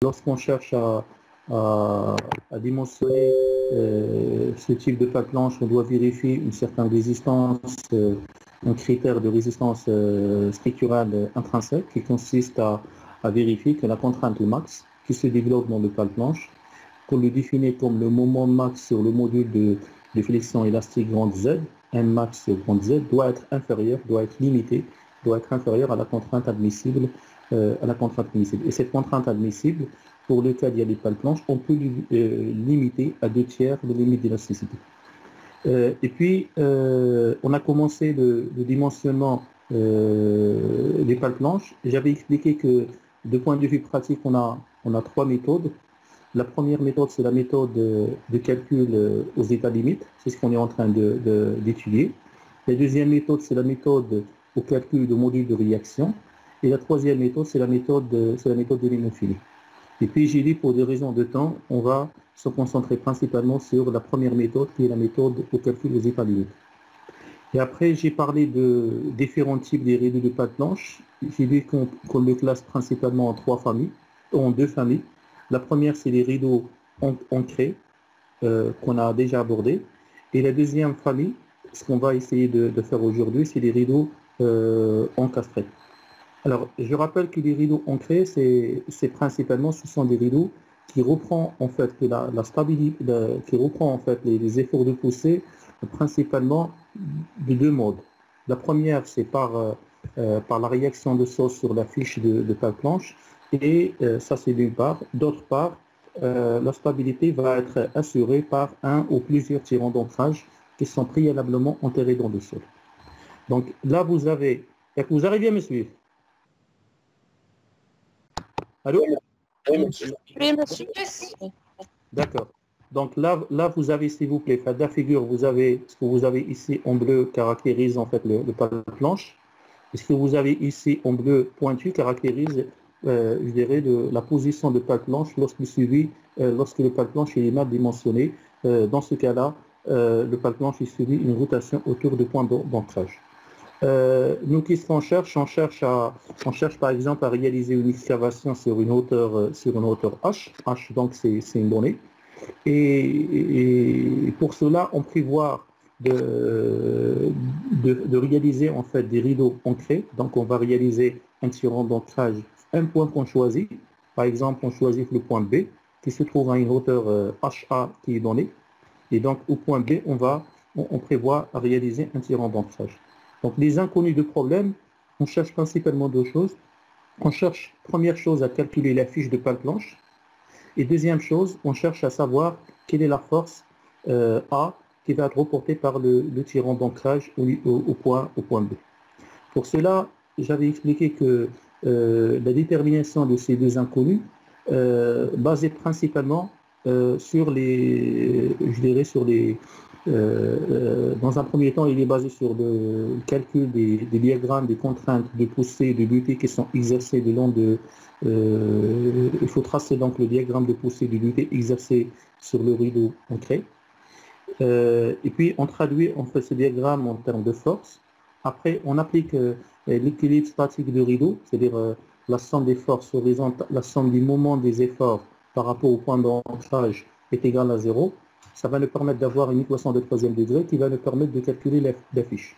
lorsqu'on cherche à démontrer ce type de pâte blanche, on doit vérifier une certaine résistance, un critère de résistance structurale intrinsèque qui consiste à vérifier que la contrainte max qui se développe dans le pâte blanche, qu'on le définit comme le moment max sur le module de flexion élastique grande Z, M max sur grande Z, doit être inférieur, doit être limité, doit être inférieur à la contrainte admissible, Et cette contrainte admissible, pour le cas d'il y a des pales blanches, on peut limiter à 2/3 les limites d'élasticité. Et puis, on a commencé le dimensionnement des pales blanches. J'avais expliqué que, de point de vue pratique, on a 3 méthodes. La première méthode, c'est la méthode de calcul aux états limites. C'est ce qu'on est en train d'étudier. La deuxième méthode, c'est la méthode au calcul de module de réaction. Et la troisième méthode, c'est la méthode de l'hémophilie. Et puis, j'ai dit, pour des raisons de temps, on va se concentrer principalement sur la première méthode, qui est la méthode au calcul des états limites. Et après, j'ai parlé de différents types de rideaux de pâte blanche. J'ai dit qu'on le classe principalement en deux familles. La première, c'est les rideaux ancrés, qu'on a déjà abordés. Et la deuxième famille, ce qu'on va essayer de faire aujourd'hui, c'est les rideaux encastrés. Alors, je rappelle que les rideaux ancrés, c'est principalement, ce sont des rideaux qui reprend en fait la stabilité, qui reprend en fait les efforts de poussée principalement de deux modes. La première, c'est par la réaction de sauce sur la fiche de pâte blanche, et ça c'est d'une part. D'autre part, la stabilité va être assurée par un ou plusieurs tirants d'ancrage qui sont préalablement enterrés dans le sol. Donc là, vous arrivez à me suivre? Allô? Oui, monsieur. Oui, monsieur. D'accord. Donc là, vous avez, s'il vous plaît, faites la figure, vous avez ce que vous avez ici en bleu caractérise en fait le pâte blanche. Et ce que vous avez ici en bleu pointu caractérise, je dirais, la position de pâte blanche lorsque le pâte blanche est mal dimensionné. Dans ce cas-là, le pâte blanche subit une rotation autour du point d'ancrage. Nous, qu'est-ce qu'on cherche? On cherche par exemple à réaliser une excavation sur une hauteur H. H, donc c'est une donnée. Et pour cela, on prévoit de réaliser en fait des rideaux ancrés. Donc on va réaliser un tirant d'ancrage, un point qu'on choisit. Par exemple, on choisit le point B qui se trouve à une hauteur HA qui est donnée. Et donc au point B, on prévoit à réaliser un tirant d'ancrage. Donc les inconnus de problème, on cherche principalement deux choses. On cherche, première chose, à calculer la fiche de pâte blanche. Et deuxième chose, on cherche à savoir quelle est la force A qui va être reportée par le tirant d'ancrage au point B. Pour cela, j'avais expliqué que la détermination de ces deux inconnus basée principalement sur dans un premier temps, il est basé sur le calcul des diagrammes des contraintes de poussée et de butée qui sont exercées le long de... il faut tracer donc le diagramme de poussée et de butée exercé sur le rideau ancré. Et puis, on traduit en fait ce diagramme en termes de force. Après, on applique l'équilibre statique du rideau, c'est-à-dire la somme des forces horizontales, la somme du moment des efforts par rapport au point d'ancrage est égale à 0. Ça va nous permettre d'avoir une équation de troisième degré qui va nous permettre de calculer la fiche.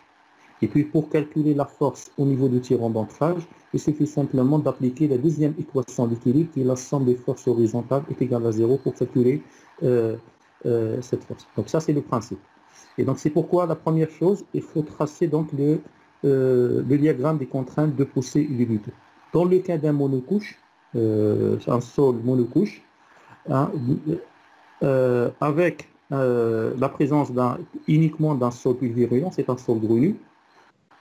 Et puis, pour calculer la force au niveau du tirant d'ancrage, il suffit simplement d'appliquer la deuxième équation d'équilibre qui est la somme des forces horizontales est égale à 0 pour calculer cette force. Donc ça, c'est le principe. Et donc, c'est pourquoi la première chose, il faut tracer donc le diagramme des contraintes de poussée et de butée. Dans le cas d'un monocouche, un sol monocouche, hein, avec la présence uniquement d'un sol pulvérulent, c'est un sol grenu.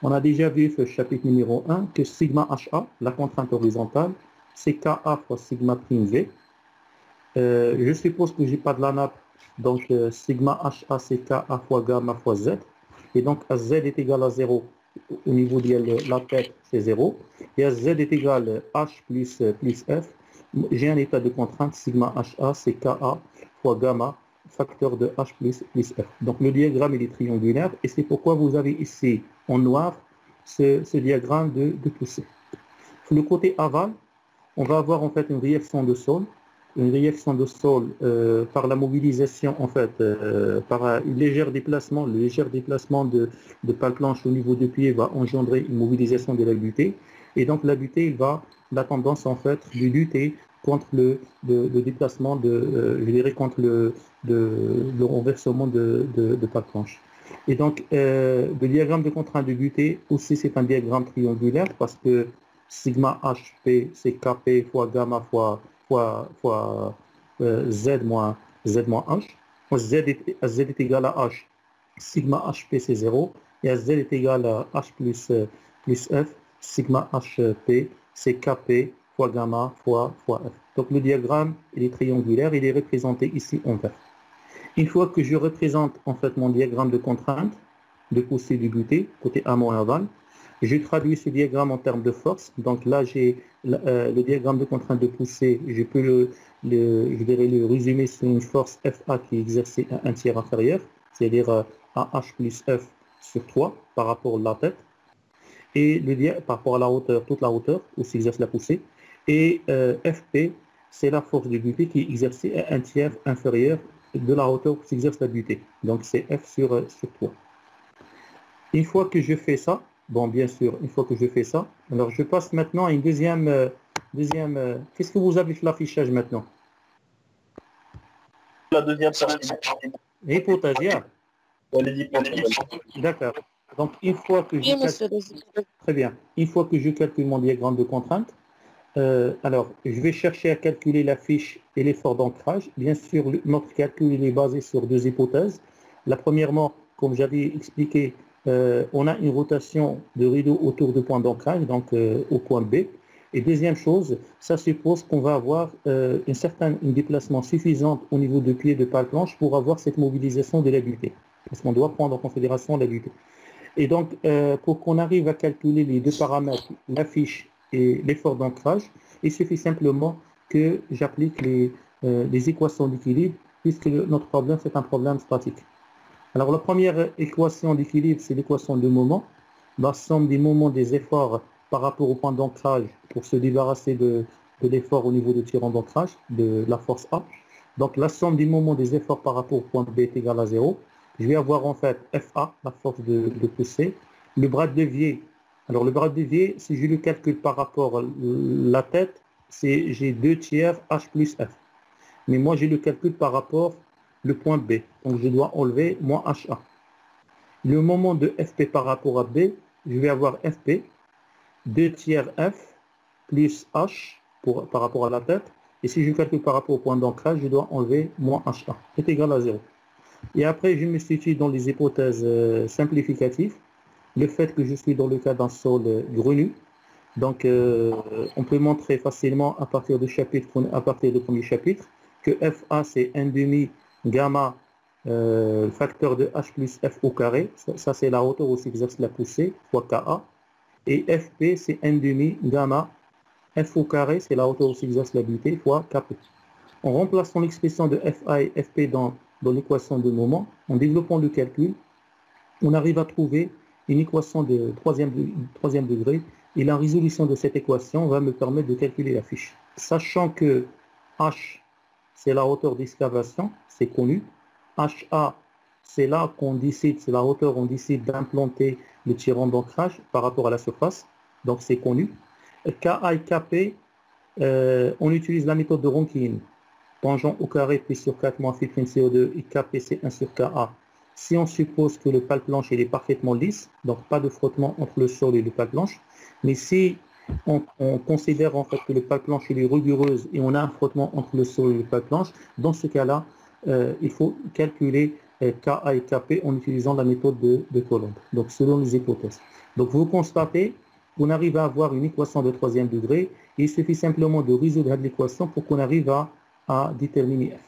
On a déjà vu ce chapitre numéro 1 que sigma HA, la contrainte horizontale, c'est KA fois sigma prime V. Je suppose que je n'ai pas de la nappe, donc sigma HA c'est KA fois gamma fois Z. Et donc Z est égal à 0 au niveau de la tête, c'est 0. Et Z est égal à H plus F. J'ai un état de contrainte, sigma HA c'est KA fois gamma, facteur de H plus F. Donc le diagramme il est triangulaire et c'est pourquoi vous avez ici en noir ce diagramme de poussée. Le côté aval, on va avoir en fait une réaction de sol. Une réaction de sol par la mobilisation, en fait, par un léger déplacement. Le léger déplacement de pale planche au niveau du pied va engendrer une mobilisation de la butée. Et donc la butée, la tendance en fait de lutter contre le déplacement je dirais contre le renversement de pale planche. Et donc le diagramme de contrainte de butée aussi c'est un diagramme triangulaire parce que sigma HP c'est Kp fois gamma fois Z moins H. Z est égal à H, sigma HP c'est 0, et à Z est égal à H plus F, sigma HP c'est Kp fois gamma fois F. Donc le diagramme il est triangulaire, il est représenté ici en vert. Une fois que je représente en fait mon diagramme de contrainte, de poussée du butée, côté amont et aval, je traduis ce diagramme en termes de force. Donc là, j'ai le diagramme de contrainte de poussée. Je peux je dirais le résumer sur une force FA qui est exercée à un tiers inférieur, c'est-à-dire AH plus F sur 3 par rapport à la tête, et par rapport à la hauteur, toute la hauteur où s'exerce la poussée. Et FP, c'est la force du butée qui est exercée à un tiers inférieur de la hauteur où s'exerce la butée. Donc c'est F sur 3. Une fois que je fais ça, bon, bien sûr, une fois que je fais ça, alors je passe maintenant à une deuxième qu'est-ce que vous avez fait l'affichage maintenant? La deuxième partie. Hypothèse, yeah. D'accord. Donc, une fois que Oui, monsieur. Très bien. Une fois que je calcule mon diagramme de contrainte, alors, je vais chercher à calculer la fiche et l'effort d'ancrage. Bien sûr, notre calcul il est basé sur deux hypothèses. La premièrement, comme j'avais expliqué, on a une rotation de rideau autour du point d'ancrage, donc au point B. Et deuxième chose, ça suppose qu'on va avoir un déplacement suffisant au niveau du pied de pale planche pour avoir cette mobilisation de la butée. Parce qu'on doit prendre en considération la butée. Et donc, pour qu'on arrive à calculer les deux paramètres, la fiche et l'effort d'ancrage, il suffit simplement que j'applique les équations d'équilibre, puisque notre problème, c'est un problème statique. Alors, la première équation d'équilibre, c'est l'équation de moment, la somme des moments des efforts par rapport au point d'ancrage pour se débarrasser de l'effort au niveau du tirant d'ancrage, de la force A. Donc, la somme des moments des efforts par rapport au point B est égale à 0. Je vais avoir en fait FA, la force de poussée. Le bras de levier, alors le bras de levier, si je le calcule par rapport à la tête, j'ai 2 tiers H plus F. Mais moi, je le calcule par rapport le point B. Donc, je dois enlever moins HA. Le moment de FP par rapport à B, je vais avoir FP, 2 tiers F plus H par rapport à la tête. Et si je calcule par rapport au point d'ancrage, je dois enlever moins HA. C'est égal à 0. Et après, je me situe dans les hypothèses simplificatives. Le fait que je suis dans le cas d'un sol grenu. Donc, on peut montrer facilement à partir du premier chapitre, que FA, c'est 1,5 gamma facteur de H plus F au carré. Ça c'est la hauteur où s'exerce la poussée, fois KA. Et FP, c'est 1,5 gamma F au carré, c'est la hauteur où s'exerce la butée, fois KP. En remplaçant l'expression de FA et FP dans l'équation de moment, en développant le calcul, on arrive à trouver une équation de troisième degré, et la résolution de cette équation va me permettre de calculer la fiche. Sachant que H, c'est la hauteur d'excavation, c'est connu. HA, c'est là qu'on décide, c'est la hauteur où on décide d'implanter le tirant d'ancrage par rapport à la surface, donc c'est connu. KA et KP, on utilise la méthode de Rankine. Tangent au carré P sur 4 moins filtrine CO2 et KP c'est 1 sur KA. Si on suppose que le pale planche il est parfaitement lisse, donc pas de frottement entre le sol et le pale planche, mais si on considère en fait que le pale planche il est rugureuse et on a un frottement entre le sol et le pale planche, dans ce cas-là, il faut calculer KA et KP en utilisant la méthode de Coulomb, donc selon les hypothèses. Donc vous constatez qu'on arrive à avoir une équation de troisième degré, et il suffit simplement de résoudre l'équation pour qu'on arrive à déterminer F.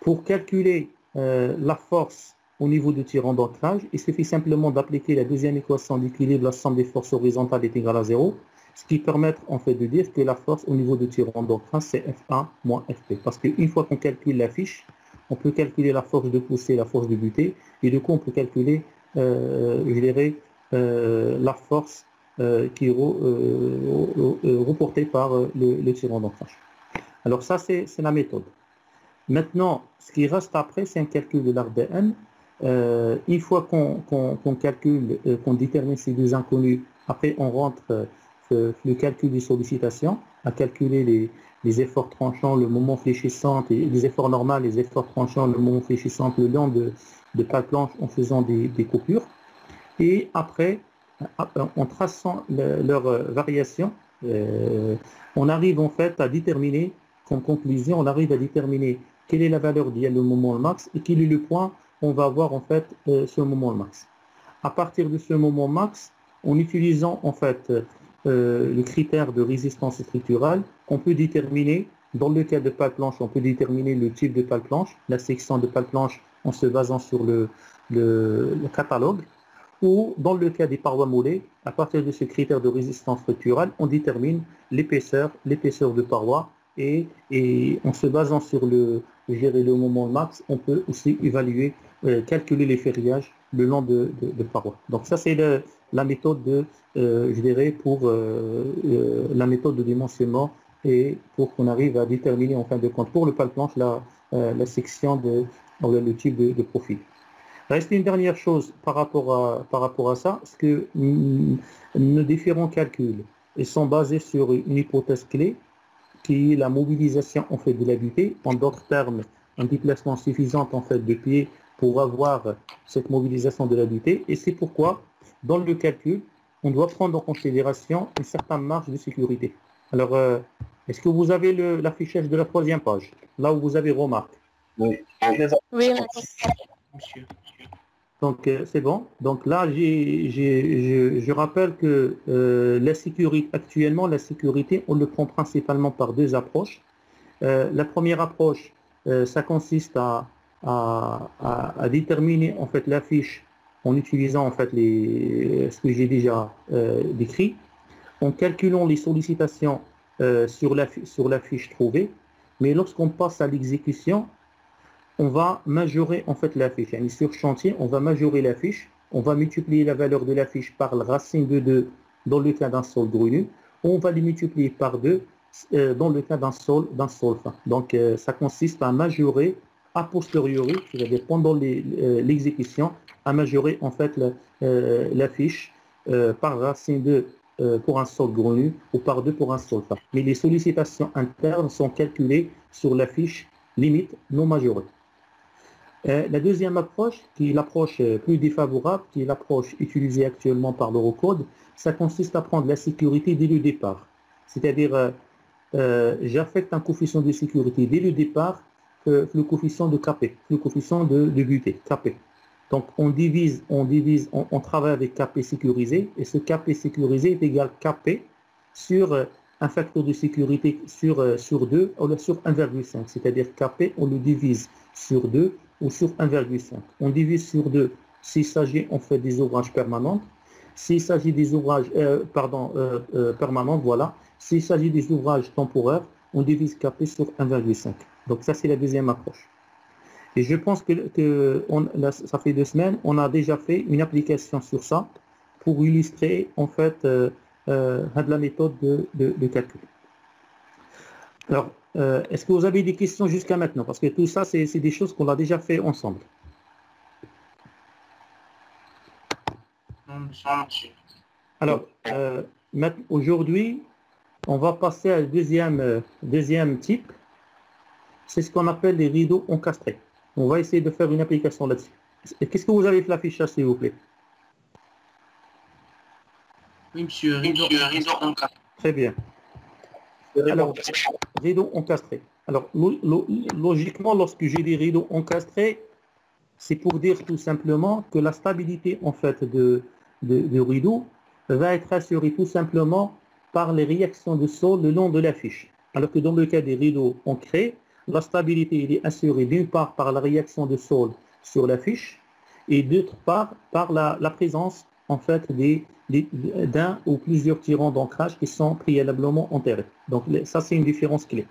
Pour calculer la force au niveau du tirant d'ancrage, il suffit simplement d'appliquer la deuxième équation d'équilibre, la somme des forces horizontales est égale à 0, ce qui permet en fait de dire que la force au niveau du tirant d'ancrage c'est FA moins FP. Parce qu'une fois qu'on calcule la fiche, on peut calculer la force de poussée, la force de butée, et du coup on peut calculer, je dirais, la force qui est reporté par le tirant d'ancrage. Alors ça, c'est la méthode. Maintenant, ce qui reste après, c'est un calcul de l'ARDN. Une fois qu'on calcule, qu'on détermine ces deux inconnus, après on rentre le calcul des sollicitations, à calculer les efforts tranchants, le moment fléchissant, et les efforts normaux, les efforts tranchants, le moment fléchissant le long de pales planches en faisant des coupures. Et après, en traçant leur variation, on arrive en fait à déterminer, comme conclusion, on arrive à déterminer quelle est la valeur d'il y a le moment max et quel est le point on va avoir en fait ce moment max. À partir de ce moment max, en utilisant en fait le critère de résistance structurale, on peut déterminer, dans le cas de pale planche, on peut déterminer le type de pale planche, la section de pale planche en se basant sur le catalogue, ou dans le cas des parois mollées, à partir de ce critère de résistance structurale, on détermine l'épaisseur de paroi et en se basant sur gérer le moment max, on peut aussi évaluer, calculer les ferriages le long de parois. Donc ça c'est la méthode je dirais pour la méthode de dimensionnement et pour qu'on arrive à déterminer en fin de compte pour le pale planche la section le type de profil. Reste une dernière chose par rapport à ça, c'est que nos différents calculs ils sont basés sur une hypothèse clé qui est la mobilisation en fait de la butée, en d'autres termes, un déplacement suffisant en fait de pied pour avoir cette mobilisation de la butée. Et c'est pourquoi, dans le calcul, on doit prendre en considération une certaine marge de sécurité. Alors, est-ce que vous avez l'affichage de la 3e page, là où vous avez remarque? Oui. Oui, Monsieur. Donc, c'est bon. Donc là, je rappelle que la sécurité, actuellement, la sécurité, on le prend principalement par deux approches. La première approche, ça consiste à déterminer en fait l'affiche en utilisant en fait ce que j'ai déjà décrit, en calculant les sollicitations sur la fiche trouvée. Mais lorsqu'on passe à l'exécution, on va majorer en fait la fiche. Sur chantier, on va majorer la fiche, on va multiplier la valeur de la fiche par la racine de 2 dans le cas d'un sol grenu, on va les multiplier par 2 dans le cas d'un sol fin. Donc ça consiste à majorer a posteriori, c'est-à-dire pendant l'exécution, à majorer en fait la fiche par racine 2 pour un sol grenu ou par 2 pour un sol fin. Mais les sollicitations internes sont calculées sur la fiche limite non majorée. La deuxième approche, qui est l'approche plus défavorable, qui est l'approche utilisée actuellement par l'Eurocode, ça consiste à prendre la sécurité dès le départ. C'est-à-dire, j'affecte un coefficient de sécurité dès le départ, le coefficient de KP, le coefficient de butée, KP. Donc, on travaille avec KP sécurisé, et ce KP sécurisé est égal KP sur un facteur de sécurité sur 2 ou sur 1,5. C'est-à-dire KP, on le divise sur 2 ou sur 1,5. On divise sur 2 s'il s'agit en fait des ouvrages permanents. S'il s'agit des ouvrages permanents, voilà. S'il s'agit des ouvrages temporaires, on divise KP sur 1,5. Donc ça, c'est la deuxième approche. Et je pense que ça fait 2 semaines, on a déjà fait une application sur ça pour illustrer en fait la méthode de calcul. Alors, est-ce que vous avez des questions jusqu'à maintenant? Parce que tout ça, c'est des choses qu'on a déjà fait ensemble. Alors, aujourd'hui, on va passer à deuxième type. C'est ce qu'on appelle les rideaux encastrés. On va essayer de faire une application là-dessus. Qu'est-ce que vous avez fait l'affichage, s'il vous plaît? Oui, monsieur, rideau encastré. Très bien. Alors, rideaux encastrés. Alors, logiquement, lorsque j'ai des rideaux encastrés, c'est pour dire tout simplement que la stabilité en fait de rideau va être assurée tout simplement par les réactions de sol le long de la fiche. Alors que dans le cas des rideaux ancrés, la stabilité est assurée d'une part par la réaction de sol sur la fiche et d'autre part par la présence en fait d'un ou plusieurs tirants d'ancrage qui sont préalablement enterrés. Donc ça c'est une différence clé.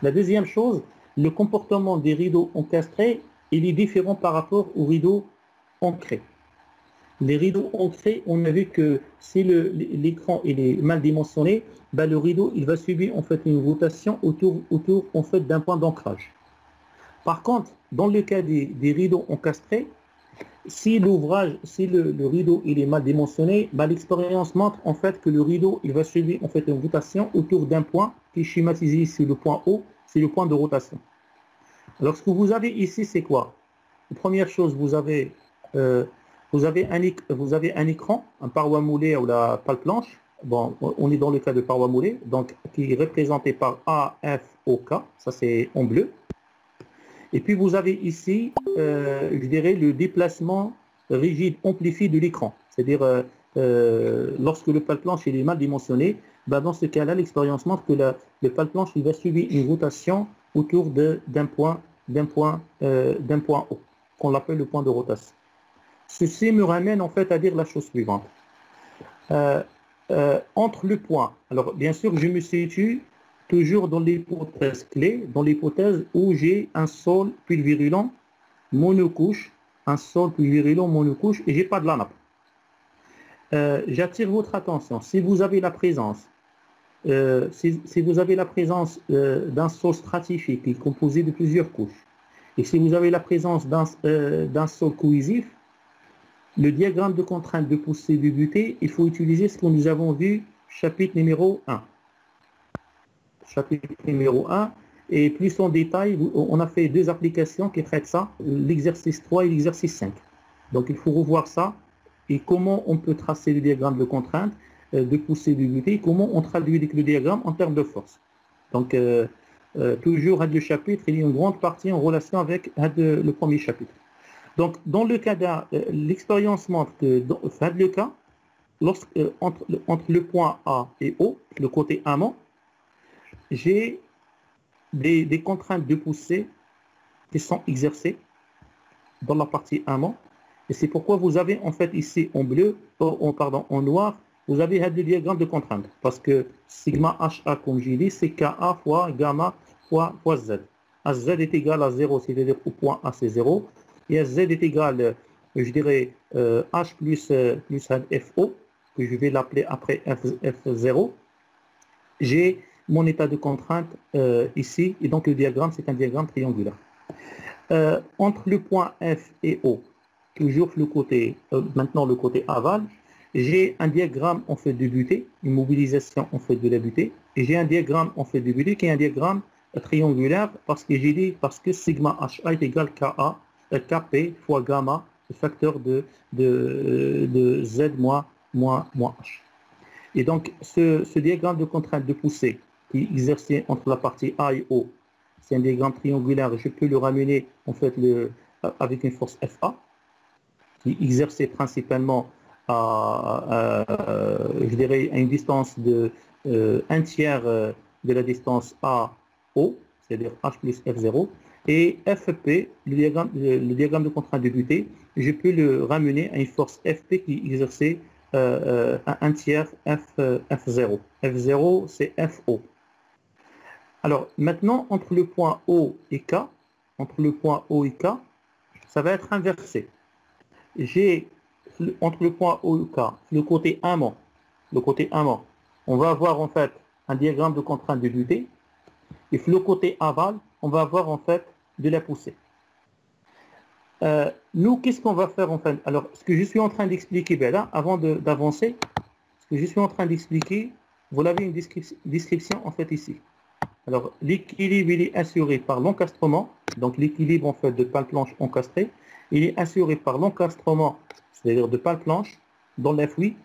La deuxième chose, le comportement des rideaux encastrés, il est différent par rapport aux rideaux ancrés. Les rideaux ancrés, on a vu que si l'écran il est mal dimensionné, ben le rideau il va subir en fait une rotation autour en fait d'un point d'ancrage. Par contre, dans le cas des rideaux encastrés, si le rideau il est mal dimensionné, ben l'expérience montre en fait que le rideau il va subir en fait une rotation autour d'un point qui est schématisé sur le point O, c'est le point de rotation. Alors ce que vous avez ici, c'est quoi? La première chose, vous avez un écran, un paroi moulée ou la pale planche. Bon, on est dans le cas de paroi moulée, donc qui est représenté par AFOK, ça c'est en bleu. Et puis vous avez ici, je dirais, le déplacement rigide amplifié de l'écran. C'est-à-dire, lorsque le pale planche il est mal dimensionné, ben dans ce cas-là, l'expérience montre que le pale planche il va subir une rotation autour d'un point haut, qu'on appelle le point de rotation. Ceci me ramène en fait à dire la chose suivante. Entre le point, alors bien sûr je me situe toujours dans l'hypothèse clé, dans l'hypothèse où j'ai un sol pulvérulent monocouche, et j'ai pas de la nappe. J'attire votre attention, si vous avez la présence d'un sol stratifié qui est composé de plusieurs couches, et si vous avez la présence d'un sol cohésif, le diagramme de contrainte de poussée de butée, il faut utiliser ce que nous avons vu, chapitre numéro 1. Chapitre numéro 1, et plus en détail, on a fait 2 applications qui traitent ça, l'exercice 3 et l'exercice 5. Donc il faut revoir ça, et comment on peut tracer le diagramme de contrainte de poussée de butée, comment on traduit le diagramme en termes de force. Donc toujours le chapitre, il y a une grande partie en relation avec le premier chapitre. Donc, dans le cas l'expérience montre que dans le cas, entre le point A et O, le côté amont, j'ai des contraintes de poussée qui sont exercées dans la partie amont. Et c'est pourquoi vous avez en fait ici en bleu, en noir, vous avez le diagramme de contrainte. Parce que sigma HA, comme j'ai dit, c'est KA fois gamma fois Z. Z est égal à 0, c'est-à-dire au point A c'est 0. Et Z est égal, je dirais, H plus FO, que je vais l'appeler après F0. J'ai mon état de contrainte ici, et donc le diagramme, c'est un diagramme triangulaire. Entre le point F et O, toujours le côté, maintenant le côté aval, j'ai un diagramme en fait de butée, une mobilisation en fait de la butée, et j'ai un diagramme en fait de butée qui est un diagramme triangulaire, parce que sigma HA est égal KA, Kp fois gamma, le facteur de Z moins H. Et donc, ce diagramme de contrainte de poussée qui est exercé entre la partie A et O, c'est un diagramme triangulaire, je peux le ramener en fait avec une force FA, qui est exercée principalement je dirais, à une distance de 1/3 de la distance AO, c'est-à-dire H plus F0, et FP, le diagramme de contrainte de butée, je peux le ramener à une force FP qui est exercée à 1/3 F0. F0, c'est FO. Alors, maintenant, entre le point O et K, ça va être inversé. J'ai, entre le point O et K, le côté amont, on va avoir en fait un diagramme de contrainte de butée, et le côté aval, on va avoir en fait de la poussée. Nous, qu'est-ce qu'on va faire en fait? Alors, ce que je suis en train d'expliquer, ben là, avant d'avancer, ce que je suis en train d'expliquer, vous l'avez une description en fait ici. Alors, l'équilibre, il est assuré par l'encastrement, donc l'équilibre en fait de pale planche encastrée, il est assuré par l'encastrement, c'est-à-dire de pale planche, dans la fouille,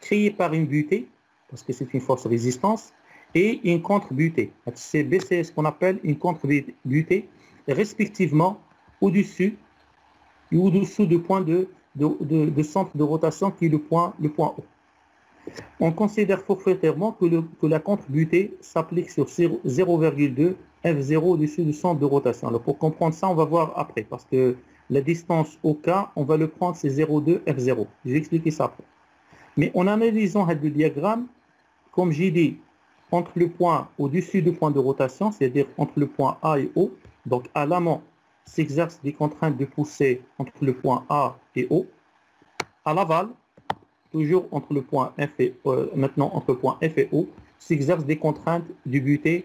créé par une butée, parce que c'est une force résistance, et une contre-butée. C'est ce qu'on appelle une contre-butée, respectivement au-dessus et au-dessous du point de centre de rotation qui est le point O. On considère forfaitairement que la contre-butée s'applique sur 0,2 F0 au-dessus du centre de rotation. Alors pour comprendre ça, on va voir après, parce que la distance au K, on va le prendre, c'est 0,2 F0. Je vais expliquer ça après. Mais en analysant le diagramme, comme j'ai dit, entre le point au-dessus du point de rotation, c'est-à-dire entre le point A et O, donc à l'amont, s'exercent des contraintes de poussée entre le point A et O. à l'aval, toujours entre le point F et maintenant entre le point F et O, s'exercent des contraintes de butée.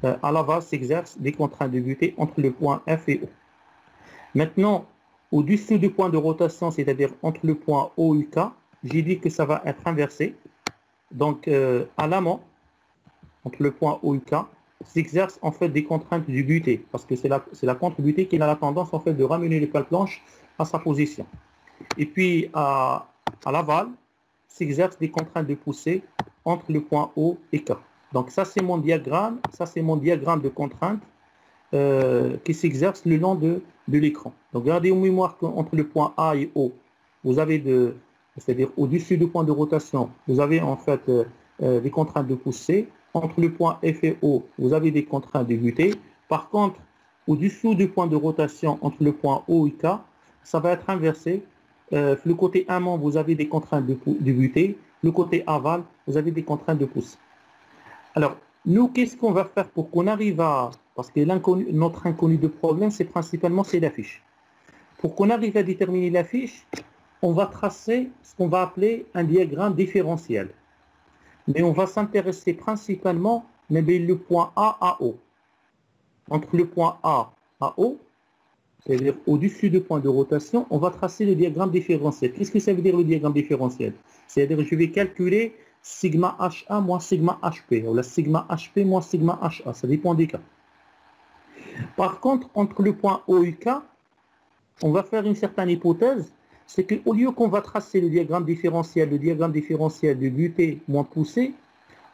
À l'aval s'exercent des contraintes de butée entre le point F et O. Maintenant, au-dessus du point de rotation, c'est-à-dire entre le point O et K, j'ai dit que ça va être inversé. Donc, à l'amont, entre le point O et K, s'exercent en fait des contraintes du butée, parce que c'est la contre-butée qui a la tendance en fait de ramener le pale planche à sa position. Et puis, à l'aval, s'exercent des contraintes de poussée entre le point O et K. Donc, ça, c'est mon diagramme de contraintes qui s'exerce le long de l'écran. Donc, gardez en mémoire qu'entre le point A et O, vous avez c'est-à-dire au-dessus du point de rotation, vous avez en fait des contraintes de poussée. Entre le point F et O, vous avez des contraintes de butée. Par contre, au-dessous du point de rotation, entre le point O et K, ça va être inversé. Le côté amont, vous avez des contraintes de butée. Le côté aval, vous avez des contraintes de poussée. Alors, nous, qu'est-ce qu'on va faire pour qu'on arrive à... Parce que notre inconnu de problème, c'est principalement l'affiche. Pour qu'on arrive à déterminer l'affiche, on va tracer ce qu'on va appeler un diagramme différentiel. Mais on va s'intéresser principalement le point A à O. Entre le point A à O, c'est-à-dire au-dessus du point de rotation, on va tracer le diagramme différentiel. Qu'est-ce que ça veut dire le diagramme différentiel? C'est-à-dire que je vais calculer sigma HA moins sigma HP, ou la sigma HP moins sigma HA, ça dépend des cas. Par contre, entre le point O et K, on va faire une certaine hypothèse, c'est qu'au lieu qu'on va tracer le diagramme différentiel de butée moins poussée,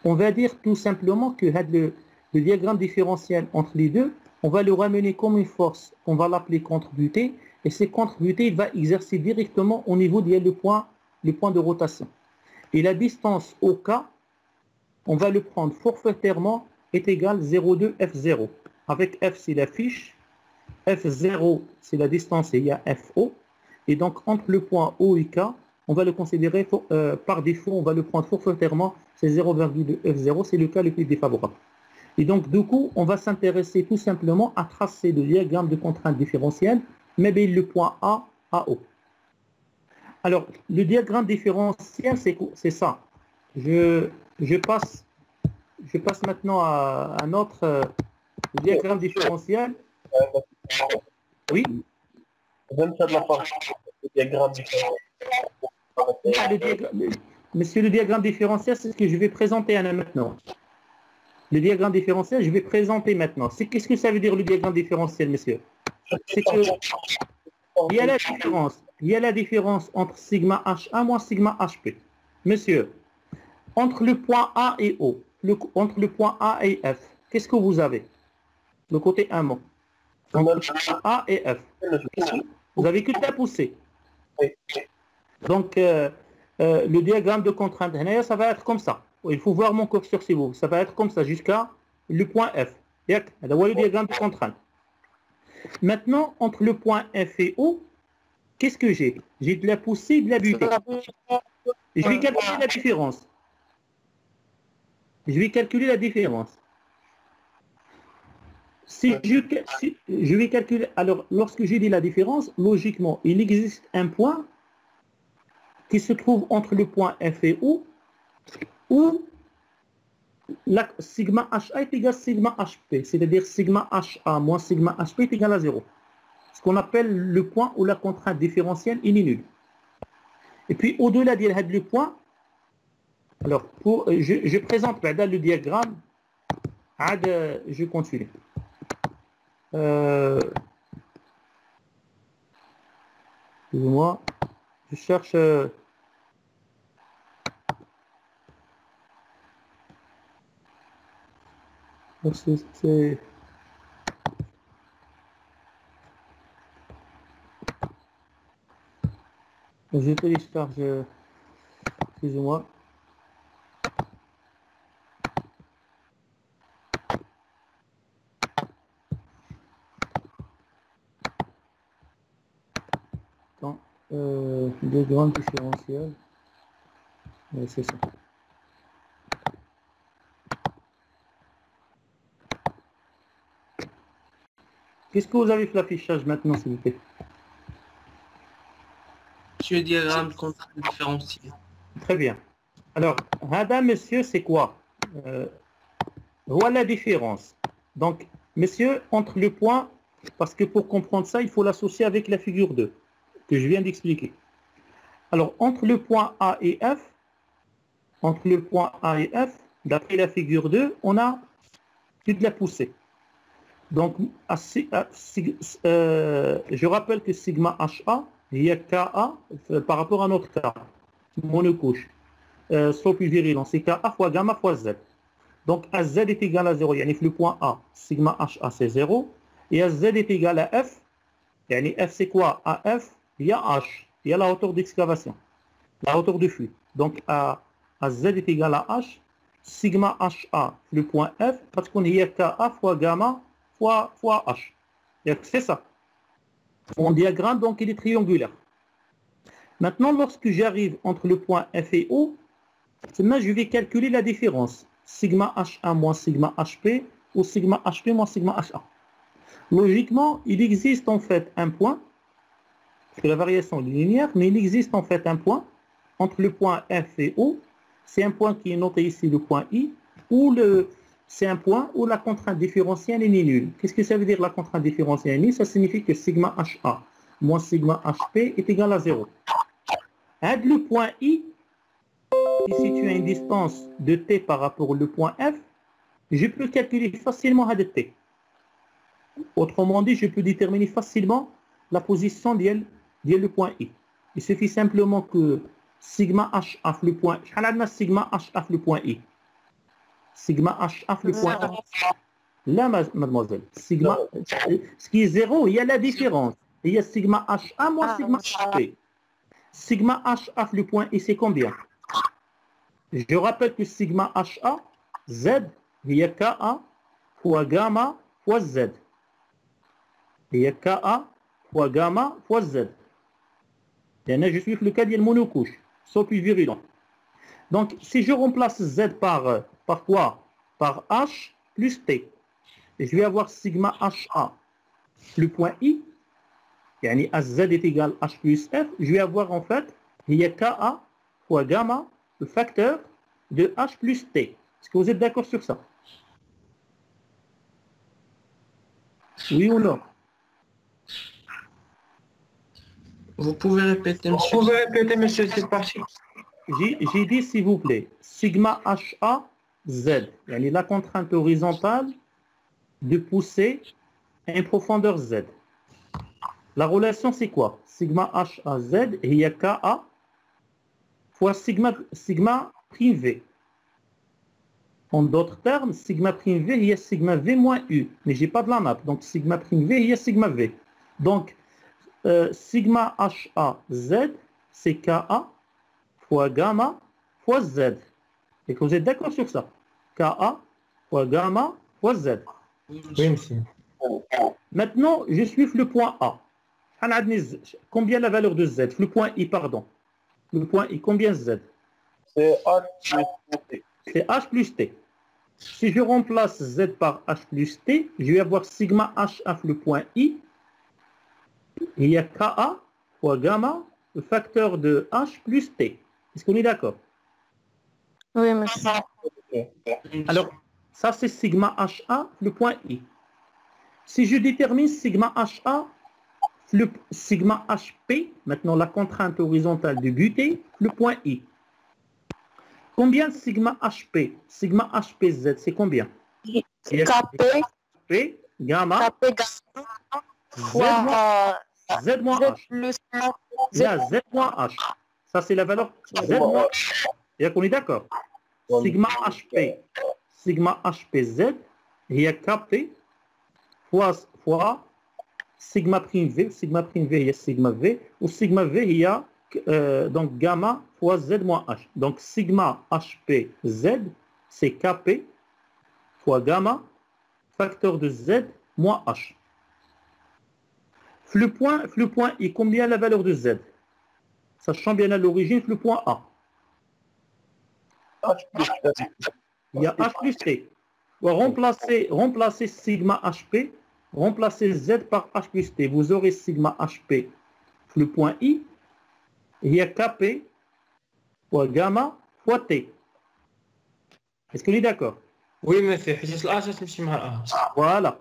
on va dire tout simplement que le diagramme différentiel entre les deux, on va le ramener comme une force, on va l'appeler contre-butée, et ce contre-butée va exercer directement au niveau du point de rotation. Et la distance au K, on va le prendre forfaitairement, est égal 0,2 F0. Avec F, c'est la fiche, F0, c'est la distance et il y a FO. Et donc, entre le point O et K, on va le considérer par défaut, on va le prendre forfaitairement, c'est 0,2 F0, c'est le cas le plus défavorable. Et donc, du coup, on va s'intéresser tout simplement à tracer le diagramme de contrainte différentielle, mais bien le point A à O. Alors, le diagramme différentiel, c'est ça. Je passe maintenant à un autre diagramme différentiel. Oui. Monsieur, le diagramme différentiel, c'est ce que je vais présenter maintenant. Le diagramme différentiel, je vais présenter maintenant. Qu'est-ce que ça veut dire le diagramme différentiel, monsieur? C'est que il y a la différence entre sigma HA moins sigma HP. Monsieur, entre le point A et O, entre le point A et F, qu'est-ce que vous avez? Le côté amont. Entre A et F. Vous avez que de la poussée. Donc, le diagramme de contrainte, ça va être comme ça. Il faut voir mon curseur sur vous. Ça va être comme ça jusqu'à le point F. Le diagramme de contrainte. Maintenant, entre le point F et O, qu'est-ce que j'ai? J'ai de la poussée et de la butée. Je vais calculer la différence. Si je vais calculer, alors lorsque j'ai dit la différence, logiquement, il existe un point qui se trouve entre le point F et O, où la sigma HA est égal à sigma HP, c'est-à-dire sigma HA moins sigma HP est égal à 0. Ce qu'on appelle le point où la contrainte différentielle est nulle. Et puis au-delà de le point, alors je présente le diagramme, je continue. Excusez-moi, je cherche... c'est... Je télécharge... Excusez-moi. Diagramme différentiel. Ouais, c'est ça. Qu'est-ce que vous avez fait l'affichage maintenant, s'il vous plaît? monsieur, diagramme de contrainte différentielle. Très bien. Alors, Hada, monsieur, c'est quoi? Voilà la différence. Donc, monsieur, entre le point, parce que pour comprendre ça, il faut l'associer avec la figure 2, que je viens d'expliquer. Alors, entre le point A et F, d'après la figure 2, on a de la poussée. Donc, je rappelle que sigma HA, il y a KA par rapport à notre cas, monocouche, soit plus virulent, c'est KA fois gamma fois Z. Donc, AZ est égal à 0, yani le point A, sigma HA c'est 0, et AZ est égal à F, yani F c'est quoi? À F, il y a H, il y a la hauteur d'excavation, la hauteur de fuite. Donc, AZ est égal à H, sigma HA, le point F, parce qu'on y a KA fois gamma fois H. C'est ça. Mon diagramme, donc, il est triangulaire. Maintenant, lorsque j'arrive entre le point F et O, je vais calculer la différence. Sigma HA moins sigma HP ou sigma HP moins sigma HA. Logiquement, il existe en fait un point, parce que la variation est linéaire, mais il existe en fait un point entre le point F et O. C'est un point qui est noté ici, le point I, c'est un point où la contrainte différentielle est nulle. Qu'est-ce que ça veut dire la contrainte différentielle est nulle? Ça signifie que sigma HA moins sigma HP est égal à 0. Le point I, si tu as une distance de T par rapport au point F, je peux calculer facilement de T. Autrement dit, je peux déterminer facilement la position de le point I. Il suffit simplement que sigma HA le point, sigma HA le point I. Sigma HA le point I. Là, mademoiselle, sigma, ce qui est 0, il y a la différence. Il y a sigma HA moins sigma HP. Sigma HA le point I, c'est combien? Je rappelle que sigma HA, Z, il y a KA fois gamma fois Z. Il y a KA fois gamma fois Z. Et je suis le cas de monocouche, soit plus virulent. Donc, si je remplace Z par quoi? Par H plus T. Et je vais avoir sigma HA, le point I, yani Z est égal H plus F, je vais avoir en fait, il y a KA fois gamma, le facteur de H plus T. Est-ce que vous êtes d'accord sur ça? Oui ou non? Vous pouvez répéter, monsieur. Vous pouvez répéter, monsieur, c'est parti. J'ai dit, s'il vous plaît, sigma HA Z, yani la contrainte horizontale de pousser à une profondeur Z. La relation, c'est quoi? Sigma HA Z, il y a KA fois sigma prime V. En d'autres termes, sigma prime V, il y a sigma V moins U. Mais je n'ai pas de la nappe. Donc, sigma prime V, il y a sigma V. Donc, sigma HA Z, c'est KA fois gamma fois Z. Et que vous êtes d'accord sur ça? KA fois gamma fois Z. Oui, monsieur. Maintenant, je suis le point A. Combien la valeur de Z? Le point I, pardon. Le point I, combien Z? C'est H plus T. C'est H plus T. Si je remplace Z par H plus T, je vais avoir sigma HF le point I. Il y a KA fois gamma, le facteur de H plus T. Est-ce qu'on est d'accord? Oui, monsieur. Alors, ça c'est sigma HA, le point I. Si je détermine sigma HA, le sigma HP, maintenant la contrainte horizontale de butée, le point I. Combien de sigma HP? Sigma HPZ, c'est combien? KP, gamma, KP, fois Z moins Z H. plus Là, Z moins H. Ça, c'est la valeur Z moins H. Et on est d'accord. Sigma HP, sigma HPZ, il y a KP fois sigma prime V, sigma prime V, il y a sigma V, ou sigma V, il y a donc gamma fois Z moins H. Donc sigma HP Z, c'est KP fois gamma, facteur de Z moins H. Le point I, combien la valeur de Z? Sachant bien à l'origine, le point A. Il y a H plus T. Remplacer sigma HP, remplacer Z par H plus T. Vous aurez sigma HP, le point I, هي KP fois gamma fois T. Est-ce qu'on est d'accord? Oui, monsieur. حيت الA تمشي مع الA. Voilà.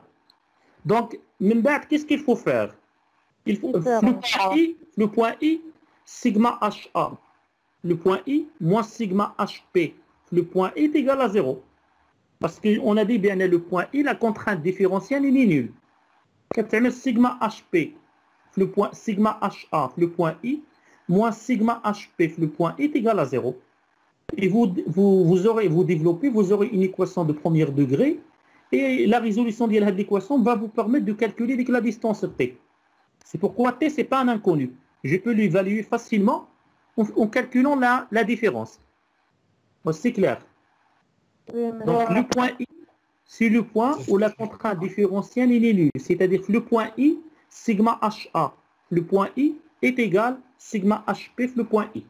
Donc, من بعد, qu'est-ce qu'il faut faire? Il faut le point I, sigma HA. Le point I moins sigma HP. Le point I est égal à 0. Parce qu'on a dit bien le point I, la contrainte différentielle est nulle. Quand tu as sigma HP, le point sigma HA, le point I, moins sigma HP, le point I est égal à 0. Et vous développez, vous aurez une équation de premier degré. Et la résolution de l'équation va vous permettre de calculer la distance T. C'est pourquoi T, ce n'est pas un inconnu. Je peux l'évaluer facilement en calculant la différence. C'est clair. Donc le point I, c'est le point où la contrainte différentielle est nulle. C'est-à-dire que le point I, sigma HA, le point I est égal sigma HP, le point I.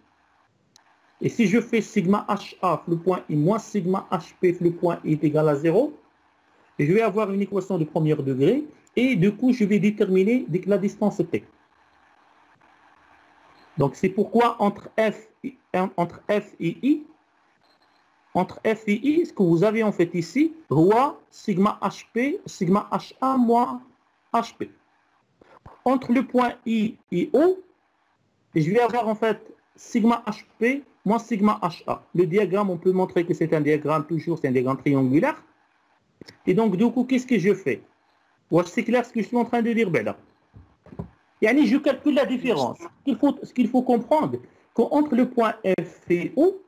Et si je fais sigma HA, le point I, moins sigma HP, le point I est égal à 0, je vais avoir une équation de premier degré et du coup, je vais déterminer la distance T. Donc, c'est pourquoi entre F et I, ce que vous avez en fait ici, roi sigma HP, sigma HA moins HP. Entre le point I et O, je vais avoir en fait sigma HP moins sigma HA. Le diagramme, on peut montrer que c'est un diagramme, toujours c'est un diagramme triangulaire. Et donc, du coup, qu'est-ce que je fais? C'est clair ce que je suis en train de dire, Bella. Je calcule la différence. Ce qu'il faut comprendre, qu'entre le point F et O,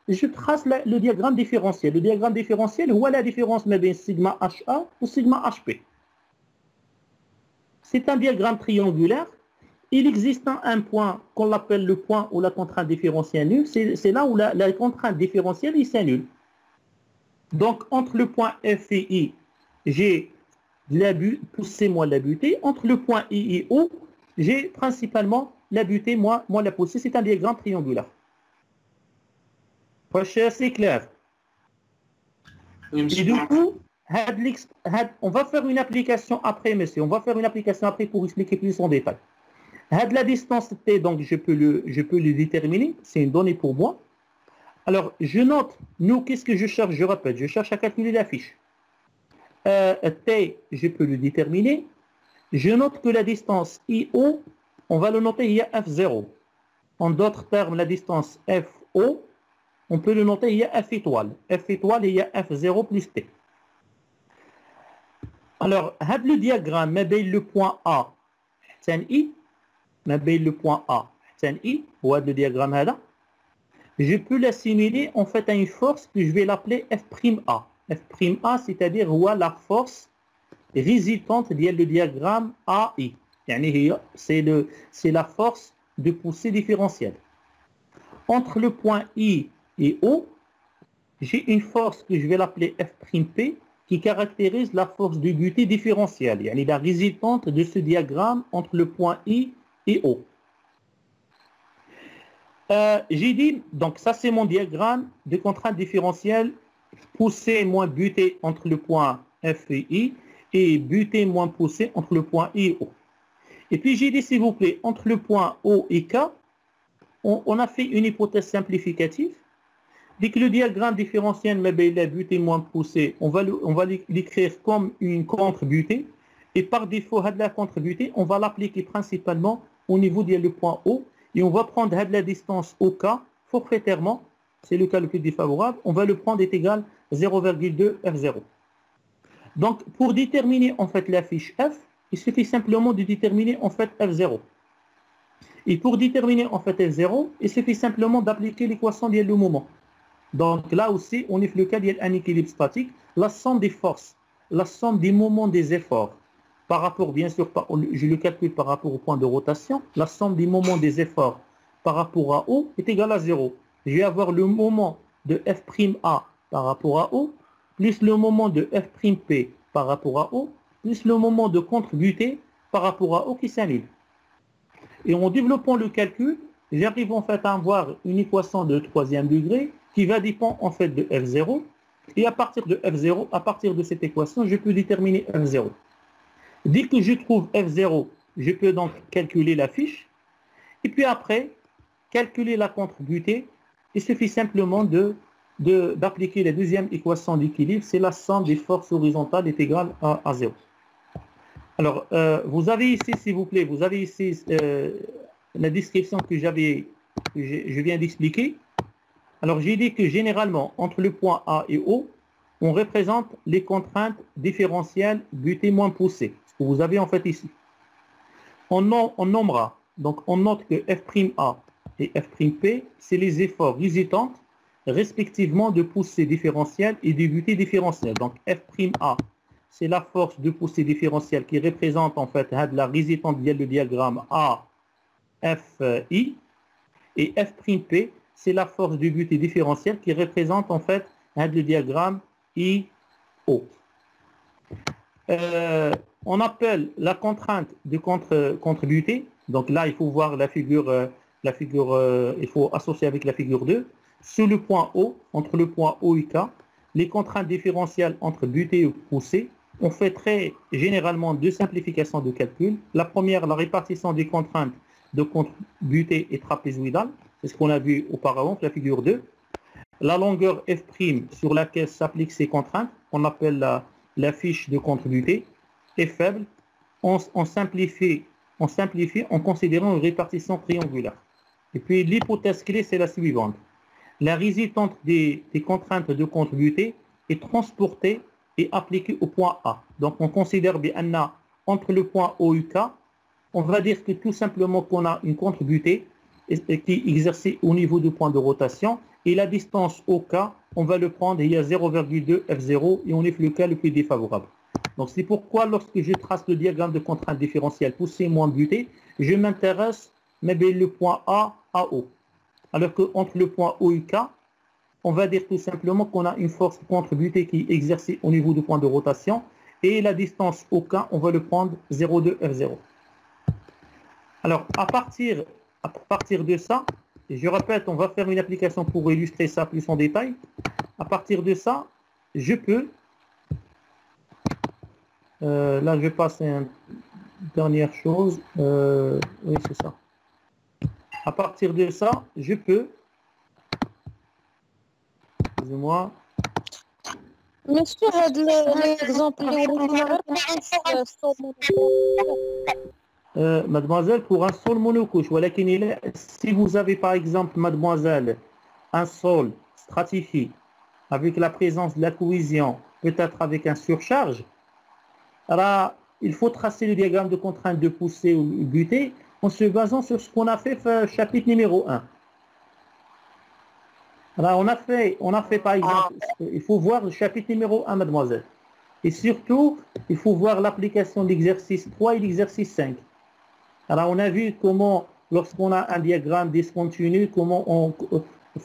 je trace le diagramme différentiel. Le diagramme différentiel, où est la différence entre sigma HA ou sigma HP? C'est un diagramme triangulaire. Il existe un point qu'on appelle le point où la contrainte différentielle est nulle. C'est là où la contrainte différentielle est nulle. Donc, entre le point F et I, j'ai poussé moins la butée. Entre le point I et O, j'ai principalement la butée moins la poussée. C'est un diagramme triangulaire. C'est clair. Et du coup, on va faire une application après, monsieur. On va faire une application après pour expliquer plus en détail. La distance T, donc je peux le déterminer. C'est une donnée pour moi. Alors, je note, qu'est-ce que je cherche? Je répète, je cherche à calculer la fiche. T, je peux le déterminer. Je note que la distance IO, on va le noter, il y a F0. En d'autres termes, la distance FO, on peut le noter, il y a F étoile. F étoile, il y a F0 plus T. Alors, le diagramme, le point A, c'est I, le point A, c'est I, ou le diagramme là. Je peux l'assimiler en fait à une force que je vais l'appeler F'A. F'A, c'est-à-dire la force résultante du diagramme AI. C'est la force de poussée différentielle. Entre le point I et O, j'ai une force que je vais l'appeler F'P qui caractérise la force de butée différentielle, la résultante de ce diagramme entre le point I et O. J'ai dit, donc ça c'est mon diagramme de contrainte différentielle poussée moins butée entre le point F et I et butée moins poussée entre le point I et O. Et puis j'ai dit, s'il vous plaît, entre le point O et K, on a fait une hypothèse simplificative. Dès que le diagramme différentiel, la butée moins poussée, on va l'écrire comme une contre-butée. Et par défaut, la contre-butée, on va l'appliquer principalement au niveau du point O. Et on va prendre la distance au K forfaitairement, c'est le cas le plus défavorable, on va le prendre est égal 0,2 F0. Donc, pour déterminer en fait la fiche F, il suffit simplement de déterminer en fait F0. Et pour déterminer en fait F0, il suffit simplement d'appliquer l'équation du moment. Donc là aussi, on est le cas d'un équilibre statique, la somme des forces, la somme des moments des efforts, par rapport, bien sûr, je le calcule par rapport au point de rotation, la somme des moments des efforts par rapport à O est égale à 0. Je vais avoir le moment de F'A par rapport à O, plus le moment de F'P par rapport à O, plus le moment de contre-butée par rapport à O qui s'annule. Et en développant le calcul, j'arrive en fait à avoir une équation de troisième degré qui va dépendre en fait de F0. Et à partir de F0, à partir de cette équation, je peux déterminer F0. Dès que je trouve F0, je peux donc calculer la fiche. Et puis après, calculer la contre-butée, il suffit simplement d'appliquer la deuxième équation d'équilibre, c'est la somme des forces horizontales est égale à 0. Alors, vous avez ici, s'il vous plaît, vous avez ici la description que je viens d'expliquer. Alors, j'ai dit que généralement, entre le point A et O, on représente les contraintes différentielles butées moins poussées. Ce que vous avez en fait ici. On nommera, donc on note que F'A et F'P, c'est les efforts résultants respectivement de poussée différentielle et de butée différentielle. Donc F'A, c'est la force de poussée différentielle qui représente en fait la résultante via le diagramme AFI, et F'P, c'est la force de butée différentielle qui représente en fait le diagramme IO. On appelle la contrainte de contre-butée, donc là il faut voir la figure, il faut associer avec la figure 2, sur le point O, entre le point O et K, les contraintes différentielles entre butée et poussée, on fait très généralement deux simplifications de calcul. La première, la répartition des contraintes de contre-butée et trapézoïdale, c'est ce qu'on a vu auparavant, la figure 2. La longueur F' sur laquelle s'appliquent ces contraintes, on appelle la fiche de contre-butée, est faible. On simplifie en considérant une répartition triangulaire. Et puis l'hypothèse clé, c'est la suivante. La résultante des contraintes de contre-butée est transportée et appliquée au point A. Donc on considère bien entre le point O et K, on va dire que tout simplement qu'on a une contre-butée qui est exercée au niveau du point de rotation, et la distance au K, on va le prendre, il y a 0,2 F0 et on est le cas le plus défavorable. Donc c'est pourquoi lorsque je trace le diagramme de contrainte différentielle poussée moins butée, je m'intéresse mais le point A à O. Alors qu'entre le point O et K, on va dire tout simplement qu'on a une force contre-butée qui est exercée au niveau du point de rotation, et la distance au K, on va le prendre 0,2 F0. Alors à partir de ça, et je répète, on va faire une application pour illustrer ça plus en détail. À partir de ça, je peux, là je vais passer à une dernière chose, oui c'est ça. À partir de ça, je peux, excusez-moi. Monsieur, l'exemple mademoiselle, pour un sol monocouche, si vous avez par exemple, mademoiselle, un sol stratifié avec la présence de la cohésion, peut-être avec un surcharge, alors il faut tracer le diagramme de contrainte de poussée ou butée en se basant sur ce qu'on a fait chapitre numéro 1. Alors on a fait par exemple, il faut voir le chapitre numéro 1, mademoiselle. Et surtout, il faut voir l'application de l'exercice 3 et l'exercice 5. Alors on a vu comment, lorsqu'on a un diagramme discontinu, comment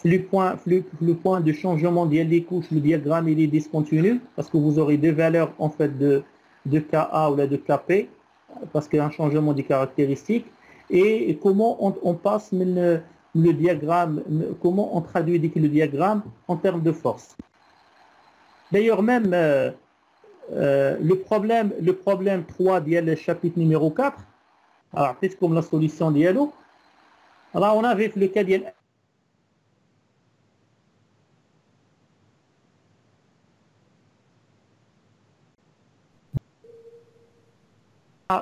le point de changement des couches, le diagramme il est discontinu, parce que vous aurez deux valeurs en fait de Ka ou de Kp, parce qu'il y a un changement des caractéristiques, et comment on passe le diagramme, comment on traduit le diagramme en termes de force. D'ailleurs même le problème 3 du chapitre numéro 4, alors c'est comme la solution d'Yalo. Alors on avait le cas d'Yalo.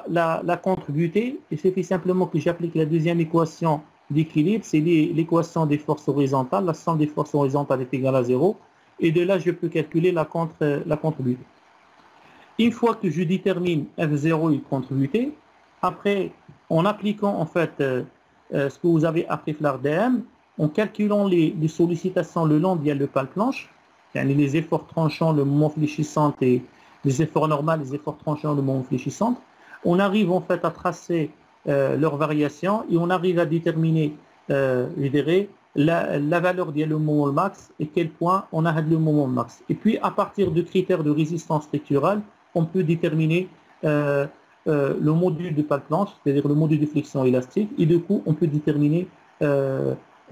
La contre-butée, il suffit simplement que j'applique la deuxième équation d'équilibre, c'est l'équation des forces horizontales, la somme des forces horizontales est égale à 0, et de là je peux calculer la contre-butée. Une fois que je détermine F0 et contre-butée, après, en appliquant en fait ce que vous avez appris l'ARDM, en calculant les sollicitations le long de le pale planche, les efforts tranchants, le moment fléchissant et les efforts normaux, les efforts tranchants, le moment fléchissant, on arrive en fait à tracer leurs variations et on arrive à déterminer, je dirais, la valeur du moment max et quel point on a le moment max. Et puis à partir de critères de résistance structurelle, on peut déterminer le module de pale planche, c'est-à-dire le module de flexion élastique, et du coup on peut déterminer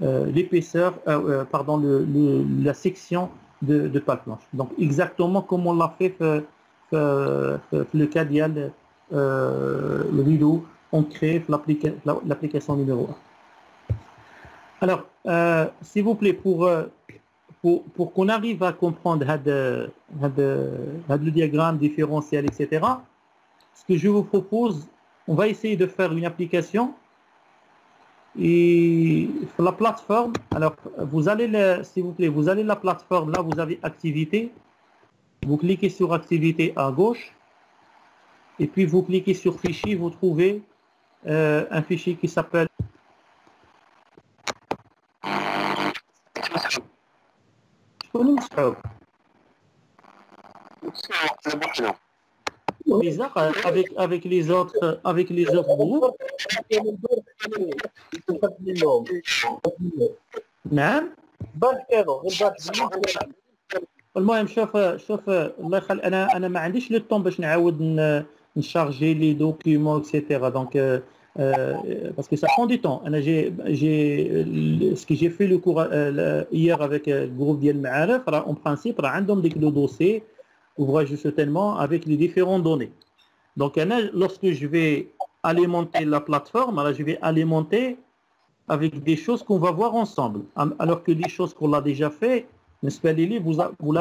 l'épaisseur, la section de pale planche. Donc exactement comme on l'a fait le cas d'IAL, le vidéo, on crée l'application numéro 1. Alors, s'il vous plaît, pour qu'on arrive à comprendre le diagramme différentiel, etc., ce que je vous propose, on va essayer de faire une application. Et sur la plateforme, alors vous allez, s'il vous plaît, vous allez la plateforme, là vous avez activité, vous cliquez sur activité à gauche, et puis vous cliquez sur fichier, vous trouvez un fichier qui s'appelle bizarre avec les autres groupes. نعم المهم شوف الله يخلي انا ما عنديش لو طون باش نعاود نشارجي لي دوكيومون اكسيتيرا دونك parce que ça prend du temps. Ce que j'ai fait le cours hier avec le groupe ديال المعارف en principe راه عندهم ديك لو دوسي ouvrage de soutènement avec les différentes données. Donc lorsque je vais alimenter la plateforme, alors je vais alimenter avec des choses qu'on va voir ensemble, alors que des choses qu'on l'a déjà fait, vous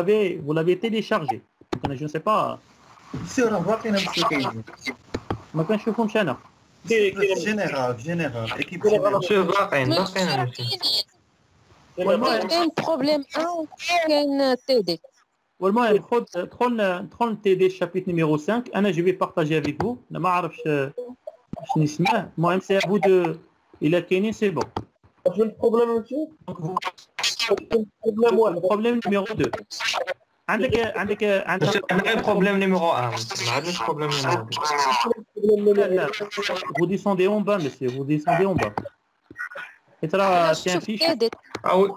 l'avez téléchargé. Donc, je ne sais pas. ما كنشوفهمش انا. جنرال équipe شوف باقيين كاين بروبليم 1 كاين تي دي. والمهم دخل تي دي chapitre numéro 5. انا je vais partager avec vous. انا ما عرفش شنو اسمه. المهم c'est à vous de الى كاينين c'est bon. شنو البروبليم monsieur le problème numéro 2. عندك un problème numéro 1 ما عندناش problème numéro 2 لا vous descendez en bas monsieur, vous descendez en bas. Et là c'est un fichier ah oui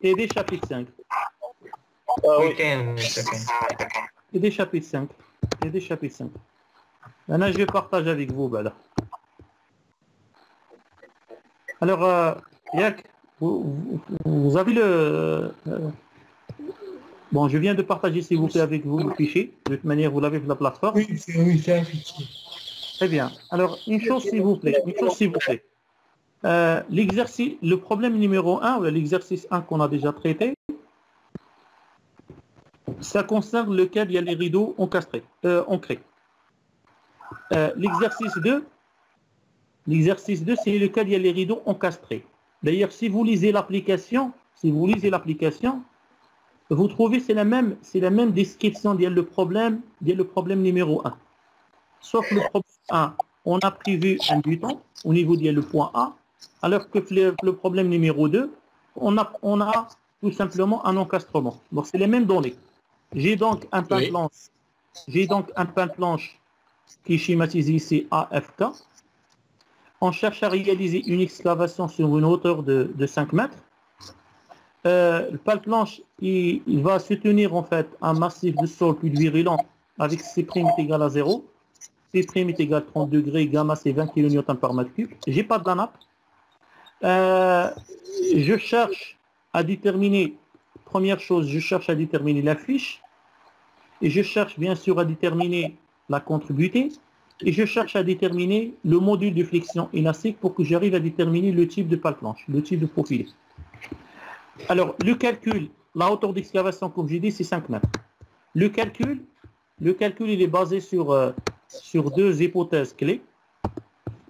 TD chapitre 5. oui كاين TD chapitre 5. TD chapitre 5. Maintenant je partage avec vous بعدا. Alors Yak, vous avez le bon, je viens de partager, s'il vous plaît, avec vous le fichier. De toute manière, vous l'avez sur la plateforme. Oui, c'est un fichier. Très bien. Alors, une chose, s'il vous plaît. L'exercice, le problème numéro 1, ou l'exercice 1 qu'on a déjà traité, ça concerne lequel il y a les rideaux ancrés. L'exercice 2, c'est lequel il y a les rideaux encastrés. D'ailleurs, si vous lisez l'application, vous trouvez c'est la même description du problème numéro 1. Sauf le problème 1, on a prévu un buton au niveau du point A, alors que le problème numéro 2, on a tout simplement un encastrement. Donc c'est les mêmes données. J'ai donc un pain planche qui est schématisé ici AFK. On cherche à réaliser une excavation sur une hauteur de 5 mètres. Le pale planche, il va soutenir en fait un massif de sol plus virulent avec C' est égal à 0. C' est égal à 30 degrés, gamma c'est 20 kN par mètre cube. J'ai pas de la nappe. Je cherche à déterminer, première chose, je cherche à déterminer la fiche. Et je cherche bien sûr à déterminer la contributée. Et je cherche à déterminer le module de flexion élastique pour que j'arrive à déterminer le type de pale planche, le type de profilé. Alors, le calcul, la hauteur d'excavation, comme j'ai dit, c'est 5 mètres. Le calcul, il est basé sur deux hypothèses clés.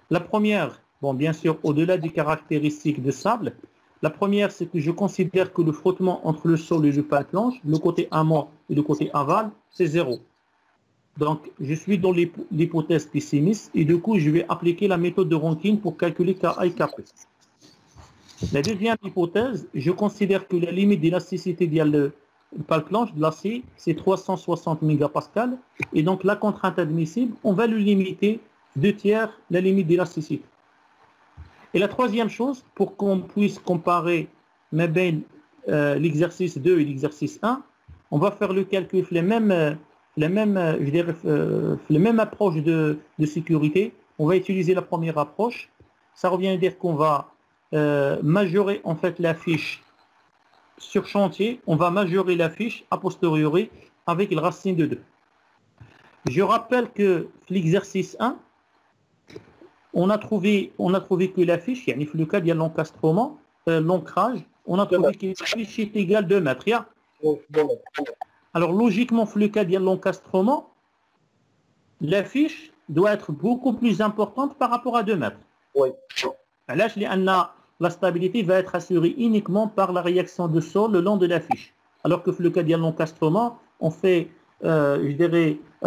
La première, bon, bien sûr, au-delà des caractéristiques de sable, la première, c'est que je considère que le frottement entre le sol et le pale planche, le côté amont et le côté aval, c'est 0. Donc, je suis dans l'hypothèse pessimiste et du coup, je vais appliquer la méthode de Rankine pour calculer Ka et Kp. La deuxième hypothèse, je considère que la limite d'élasticité de la pale planche de l'acier, c'est 360 mégapascales. Et donc, la contrainte admissible, on va le limiter 2/3 la limite d'élasticité. Et la troisième chose, pour qu'on puisse comparer l'exercice 2 et l'exercice 1, on va faire le calcul, les mêmes approches de sécurité. On va utiliser la première approche. Ça revient à dire qu'on va majorer en fait la fiche sur chantier, on va majorer la fiche a posteriori avec le racine de 2. Je rappelle que l'exercice 1, on a trouvé que la fiche, le cas de l'encastrement, l'ancrage, on a trouvé que l'affiche est égale à 2 mètres. Yeah. Alors logiquement, dans le cas de l'encastrement, l'affiche doit être beaucoup plus importante par rapport à 2 mètres. Oui. La stabilité va être assurée uniquement par la réaction de sol le long de l'affiche. Alors que dans le cas de l'encastrement, on fait,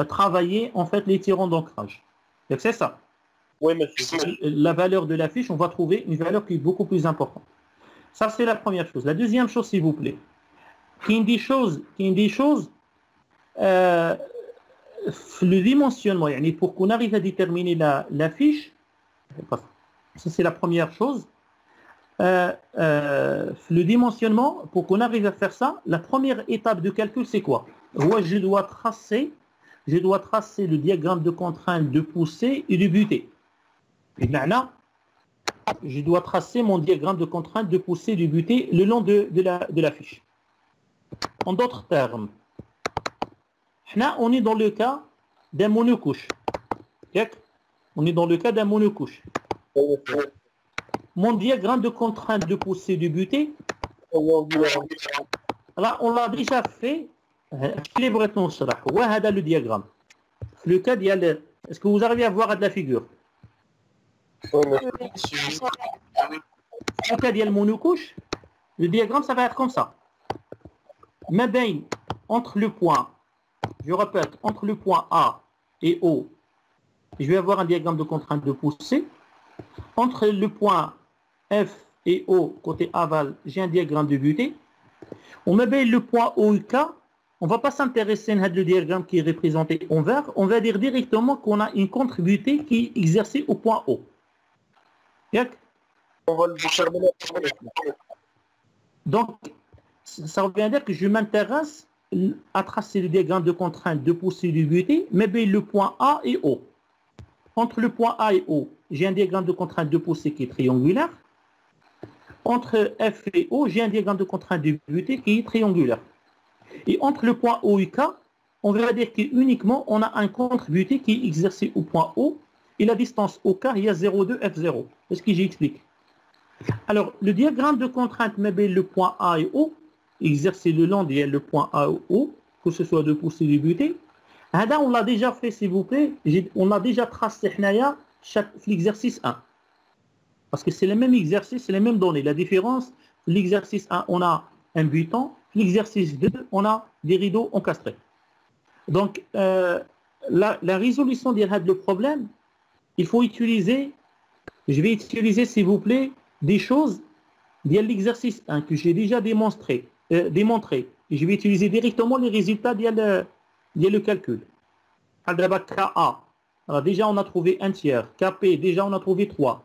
travailler en fait les tirants d'ancrage. Donc c'est ça. Oui, monsieur. La valeur de l'affiche, on va trouver une valeur qui est beaucoup plus importante. Ça, c'est la première chose. La deuxième chose, s'il vous plaît, qui est des choses, le dimensionnement, pour qu'on arrive à déterminer l'affiche, ça c'est la première chose. Le dimensionnement, pour qu'on arrive à faire ça, la première étape de calcul, c'est quoi? Moi, je dois tracer le diagramme de contrainte de poussée et de butée. Et maintenant, je dois tracer mon diagramme de contrainte de poussée et de butée le long de la fiche. En d'autres termes, là, on est dans le cas d'un monocouche. On est dans le cas d'un monocouche. Mon diagramme de contrainte de poussée et de butée, là, on l'a déjà fait. Le diagramme. Le cas est-ce que vous arrivez à voir de la figure? Le cas le monocouche, le diagramme, ça va être comme ça. Mais bien, entre le point, je répète, entre le point A et O, je vais avoir un diagramme de contrainte de poussée. Entre le point F et O, côté aval, j'ai un diagramme de butée. On met bien le point O et K. On ne va pas s'intéresser à le diagramme qui est représenté en vert. On va dire directement qu'on a une contre-butée qui est exercée au point O. Donc, ça revient dire que je m'intéresse à tracer le diagramme de contrainte de poussée du butée, mais bien le point A et O. Entre le point A et O, j'ai un diagramme de contrainte de poussée qui est triangulaire. Entre F et O, j'ai un diagramme de contrainte de butée qui est triangulaire. Et entre le point O et K, on va dire qu'uniquement on a un contre-butée qui est exercé au point O et la distance au K, il y a 0,2 F0. C'est ce que j'explique. Alors, le diagramme de contrainte, mais le point A et O, exercé le long de le point A et O, que ce soit de poussée ou de butée, on l'a déjà fait, s'il vous plaît. On a déjà tracé l'exercice 1. Parce que c'est le même exercice, c'est les mêmes données. La différence, l'exercice 1, on a un buton. L'exercice 2, on a des rideaux encastrés. Donc, la résolution de problème, il faut utiliser, je vais utiliser, s'il vous plaît, des choses, il y a l'exercice 1 que j'ai déjà démontré. Et je vais utiliser directement les résultats de le calcul. KA, alors déjà on a trouvé un tiers. KP, déjà on a trouvé 3.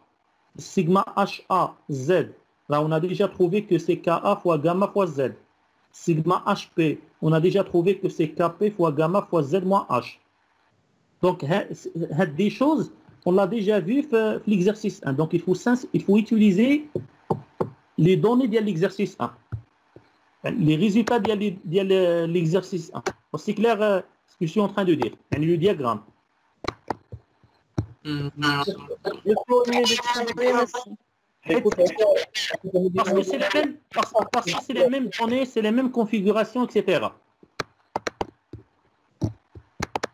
Sigma HA, Z, là on a déjà trouvé que c'est KA fois gamma fois Z. Sigma HP, on a déjà trouvé que c'est KP fois gamma fois Z moins H. Donc, des choses, on l'a déjà vu dans l'exercice 1. Donc, il faut utiliser les données de l'exercice 1. Les résultats de l'exercice 1. C'est clair ce que je suis en train de dire. Le diagramme. Parce que c'est les mêmes données, c'est les mêmes configurations, etc.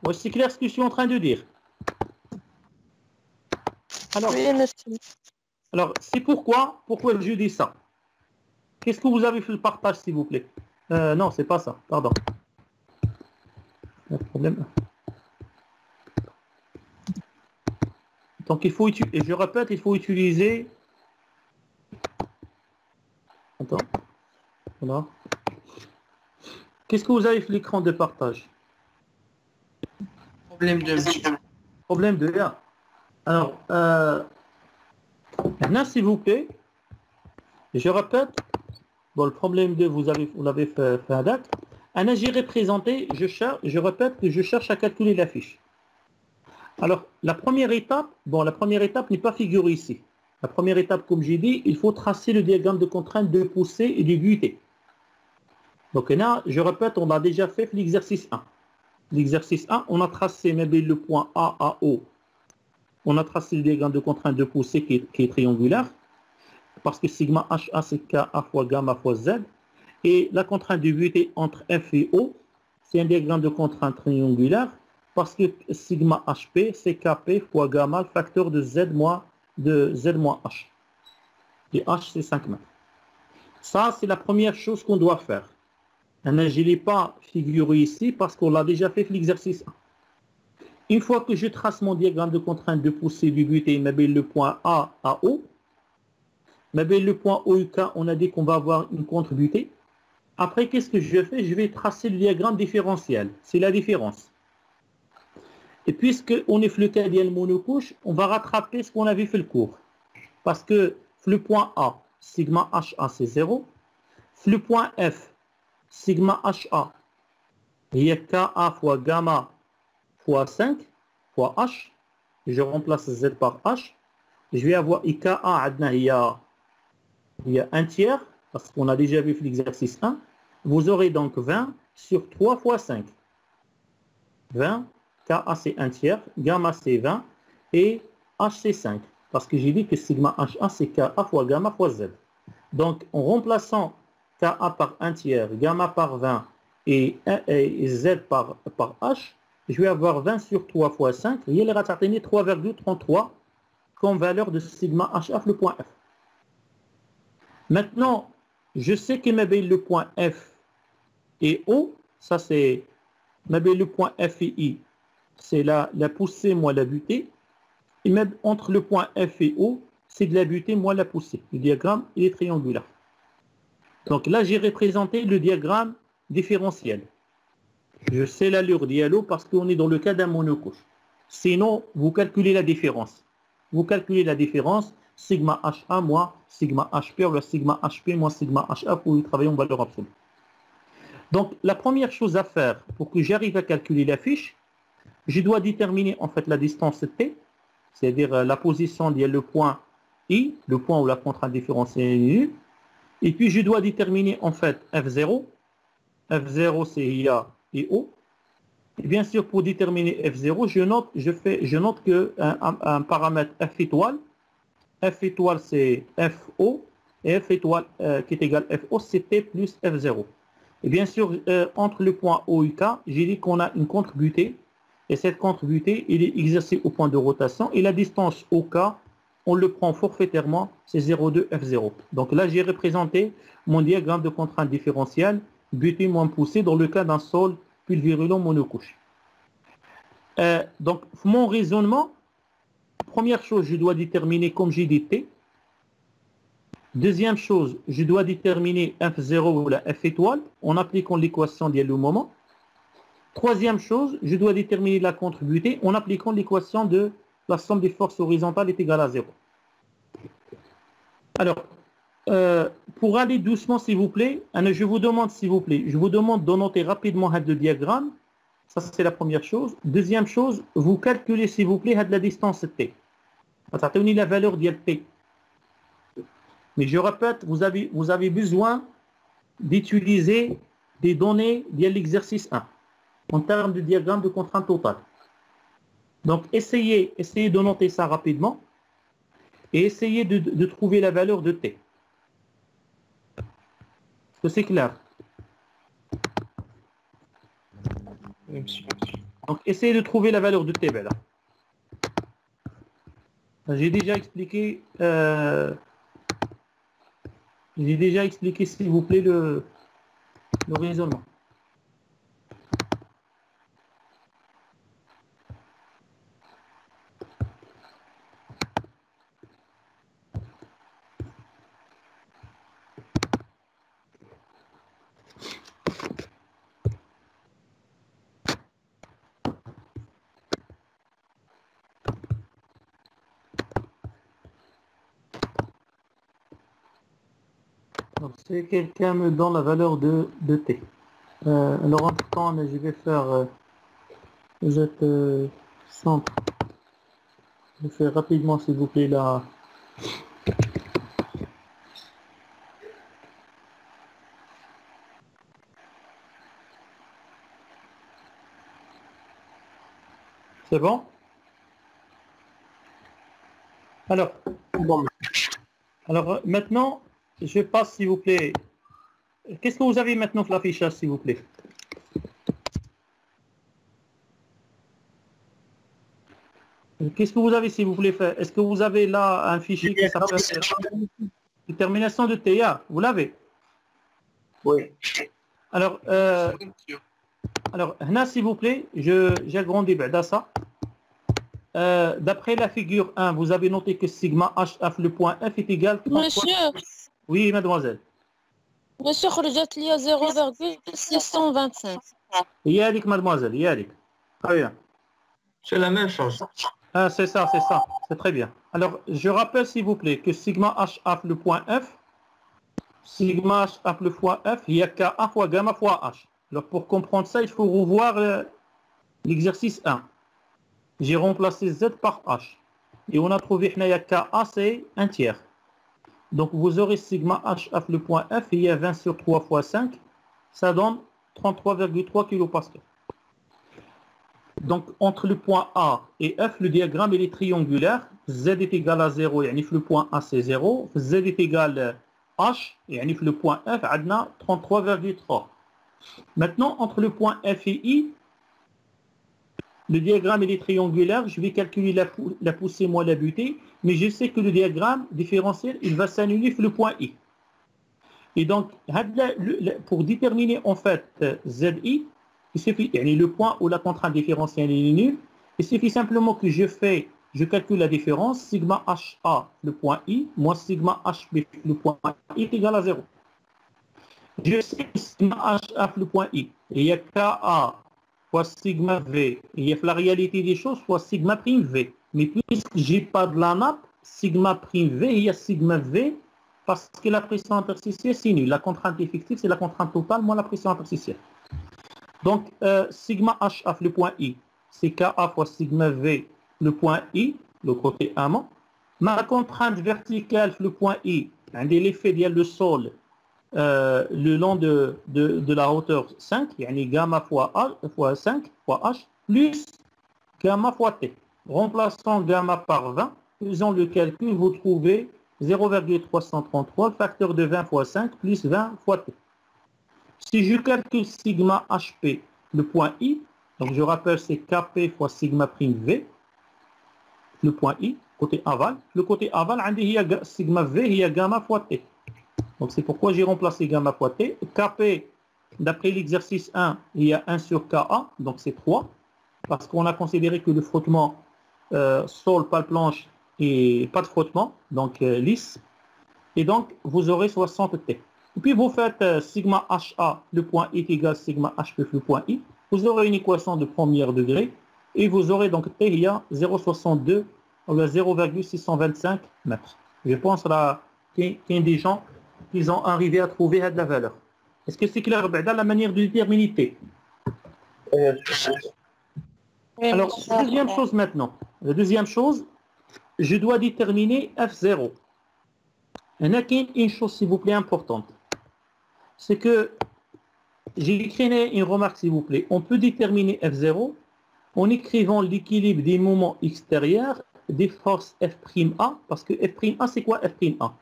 Ouais, c'est clair ce que je suis en train de dire. Alors, c'est pourquoi je dis ça. Qu'est-ce que vous avez fait le partage, s'il vous plaît? Non, c'est pas ça, pardon. Le problème. Donc, et je répète, il faut utiliser... Attends. Voilà. Qu'est-ce que vous avez fait l'écran de partage? Problème de... Problème de 1. Alors, maintenant, s'il vous plaît, je répète, bon, le problème de vous l'avez fait à date. Un j'ai représenté, je répète que je cherche à calculer la fiche. Alors, la première étape n'est pas figurée ici. La première étape, comme j'ai dit, il faut tracer le diagramme de contrainte de poussée et de butée. Donc là, je répète, on a déjà fait l'exercice 1. L'exercice 1, on a tracé le point A à O. On a tracé le diagramme de contrainte de poussée qui est triangulaire. parce que sigma HA c'est Ka fois gamma fois Z. Et la contrainte de butée entre F et O, c'est un diagramme de contrainte triangulaire, parce que sigma HP c'est Kp fois gamma, le facteur de Z moins H. Et H c'est 5 mètres. Ça, c'est la première chose qu'on doit faire. Je ne l'ai pas figuré ici parce qu'on l'a déjà fait l'exercice 1. Une fois que je trace mon diagramme de contrainte de poussée du but et m'appelle le point A à O, m'appelle le point OUK, on a dit qu'on va avoir une contre-butée. Après, qu'est-ce que je fais? Je vais tracer le diagramme différentiel. C'est la différence. Et puisqu'on est flotté à dial monocouche, on va rattraper ce qu'on avait fait le cours. Parce que le point A, sigma HA, c'est 0. Le point F, sigma HA, il y a Ka fois gamma fois 5 fois H. Je remplace Z par H. Je vais avoir IKA, il y a 1 tiers, parce qu'on a déjà vu l'exercice 1. Vous aurez donc 20 sur 3 fois 5. 20, Ka c'est 1 tiers, gamma c'est 20 et H c'est 5. Parce que j'ai dit que sigma HA c'est Ka fois gamma fois Z. Donc en remplaçant Ka par 1 tiers, gamma par 20 et Z par H, je vais avoir 20 sur 3 fois 5, et il va atteindre 3,33 comme valeur de sigma HF, le point F. Maintenant, je sais que le point F et O, ça c'est le point F et I, c'est la poussée moins la butée, et même entre le point F et O, c'est de la butée moins la poussée. Le diagramme il est triangulaire. Donc là, j'ai représenté le diagramme différentiel. Je sais l'allure d'ILO parce qu'on est dans le cas d'un monocouche. Sinon, vous calculez la différence. Vous calculez la différence, sigma HA moins sigma HP, ou sigma HP moins sigma HA pour travailler en valeur absolue. Donc, la première chose à faire pour que j'arrive à calculer la fiche, je dois déterminer en fait la distance T, c'est-à-dire la position d'il y a le point I, le point où la contrainte différentielle est nulle, et puis je dois déterminer en fait F0. F0 c'est IA et O. Et bien sûr, pour déterminer F0, je note que un paramètre F étoile c'est FO, et F étoile qui est égal FO, c'est T plus F0. Et bien sûr, entre le point O et K, j'ai dit qu'on a une contre-butée, et cette contre-butée, il est exercée au point de rotation, et la distance OK, on le prend forfaitairement, c'est 0,2 F0. Donc là, j'ai représenté mon diagramme de contrainte différentielle, butée moins poussée, dans le cas d'un sol pulvérulent monocouche. Donc, mon raisonnement, première chose, je dois déterminer, comme j'ai dit, T. Deuxième chose, je dois déterminer F0 ou la F étoile en appliquant l'équation d'il y a le moment. Troisième chose, je dois déterminer la contre-butée en appliquant l'équation de la somme des forces horizontales est égale à 0. Alors, pour aller doucement, s'il vous plaît, je vous demande, de noter rapidement le diagramme. Ça, c'est la première chose. Deuxième chose, vous calculez, s'il vous plaît, la distance T. Ça donne la valeur de T. Mais je répète, vous avez besoin d'utiliser des données de l'exercice 1 en termes de diagramme de contrainte totale. Donc, essayez de noter ça rapidement et essayez de trouver la valeur de T. Est-ce que c'est clair? Donc, essayez de trouver la valeur de T, là. J'ai déjà expliqué, s'il vous plaît, le raisonnement. Donc, si quelqu'un me donne la valeur de T. Alors, en temps, je vais faire centre. Je fais rapidement, s'il vous plaît, là. C'est bon? Alors, Bon, Alors maintenant, je passe s'il vous plaît. Qu'est-ce que vous avez maintenant sur l'affichage s'il vous plaît? Qu'est-ce que vous avez s'il vous plaît fait? Est-ce que vous avez là un fichier qui s'appelle détermination de TA? Vous l'avez? Oui. Alors, là, s'il vous plaît, j'agrandis ça. D'après la figure 1, vous avez noté que sigma HF, le point F est égal à... Monsieur, Oui, mademoiselle. monsieur, خرجت لي 0,625. Yalik, mademoiselle, Yalik. Très bien. C'est la même chose. Ah, c'est ça, c'est très bien. Alors, je rappelle s'il vous plaît que sigma HF, le point F, sigma HF, le point F, il y a Ka fois gamma fois H. Alors, pour comprendre ça, il faut revoir l'exercice 1. J'ai remplacé Z par H. Et on a trouvé que Ka, c'est un tiers. Donc, vous aurez sigma HF, le point F, il y a 20 sur 3 fois 5. Ça donne 33,3 kPa. Donc, entre le point A et F, le diagramme il est triangulaire. Z est égal à 0, et le point A c'est 0. Z est égal à H, et le point F, on a 33,3. Maintenant, entre le point F et I, le diagramme il est triangulaire. Je vais calculer la poussée moins la butée, mais je sais que le diagramme différentiel, il va s'annuler sur le point I. Et donc, pour déterminer en fait ZI, il suffit, le point où la contrainte différentielle est nulle, il suffit simplement que je calcule la différence, sigma HA, le point I, moins sigma HB, le point I est égal à 0. Je sais que sigma HF, le point I, et il y a KA fois sigma V, et il y a la réalité des choses fois sigma prime V. Mais puisque je n'ai pas de la nappe, sigma prime V, il y a sigma V, parce que la pression interstitielle, c'est nul. La contrainte effective, c'est la contrainte totale moins la pression interstitielle. Donc, sigma HF, le point I, c'est Ka fois sigma V, le point I, le côté amont. Ma contrainte verticale, le point I, l'effet de le sol le long de la hauteur 5, gamma fois 5 fois H, plus gamma fois T. Remplaçant gamma par 20, faisant le calcul, vous trouvez 0,333, le facteur de 20 fois 5, plus 20 fois T. Si je calcule sigma HP, le point I, donc je rappelle c'est Kp fois sigma prime V, le point I, côté aval. Le côté aval, il y a sigma V, il y a gamma fois T. Donc c'est pourquoi j'ai remplacé gamma fois T. Kp, d'après l'exercice 1, il y a 1 sur Ka, donc c'est 3, parce qu'on a considéré que le frottement sol, pale planche, et pas de frottement, donc lisse. Et donc vous aurez 60 T. Et puis vous faites sigma HA, le point I est égal à sigma HP, le point I. Vous aurez une équation de premier degré. Et vous aurez donc T, il y a 0,62 ou 0,625 mètres. Je pense qu'il y a des gens qui ont arrivé à trouver la valeur. Est-ce que c'est clair dans la manière de déterminer T? Alors, deuxième chose maintenant. La deuxième chose, je dois déterminer F0. Il y a une chose, s'il vous plaît, importante. C'est que j'ai écrit une remarque, s'il vous plaît. On peut déterminer F0 en écrivant l'équilibre des moments extérieurs des forces F'A, parce que F'A, c'est quoi F'A?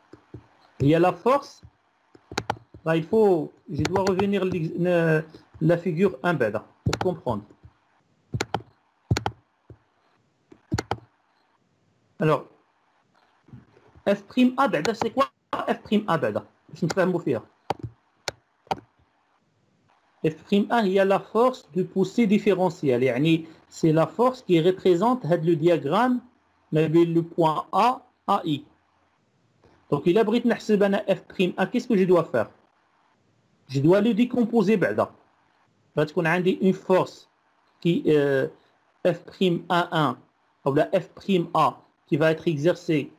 Il y a la force, là, je dois revenir la figure 1 bêta pour comprendre. Alors, F'A bêta, c'est quoi F'A bêta? Je ne sais pas faire. F'A, il y a la force de poussée différentielle. C'est la force qui représente le diagramme le point A à I. Donc, il abrite F'A. Qu'est-ce que je dois faire? Je dois le décomposer. Parce qu'on a une force qui F'A1 ou la F'A qui va être exercée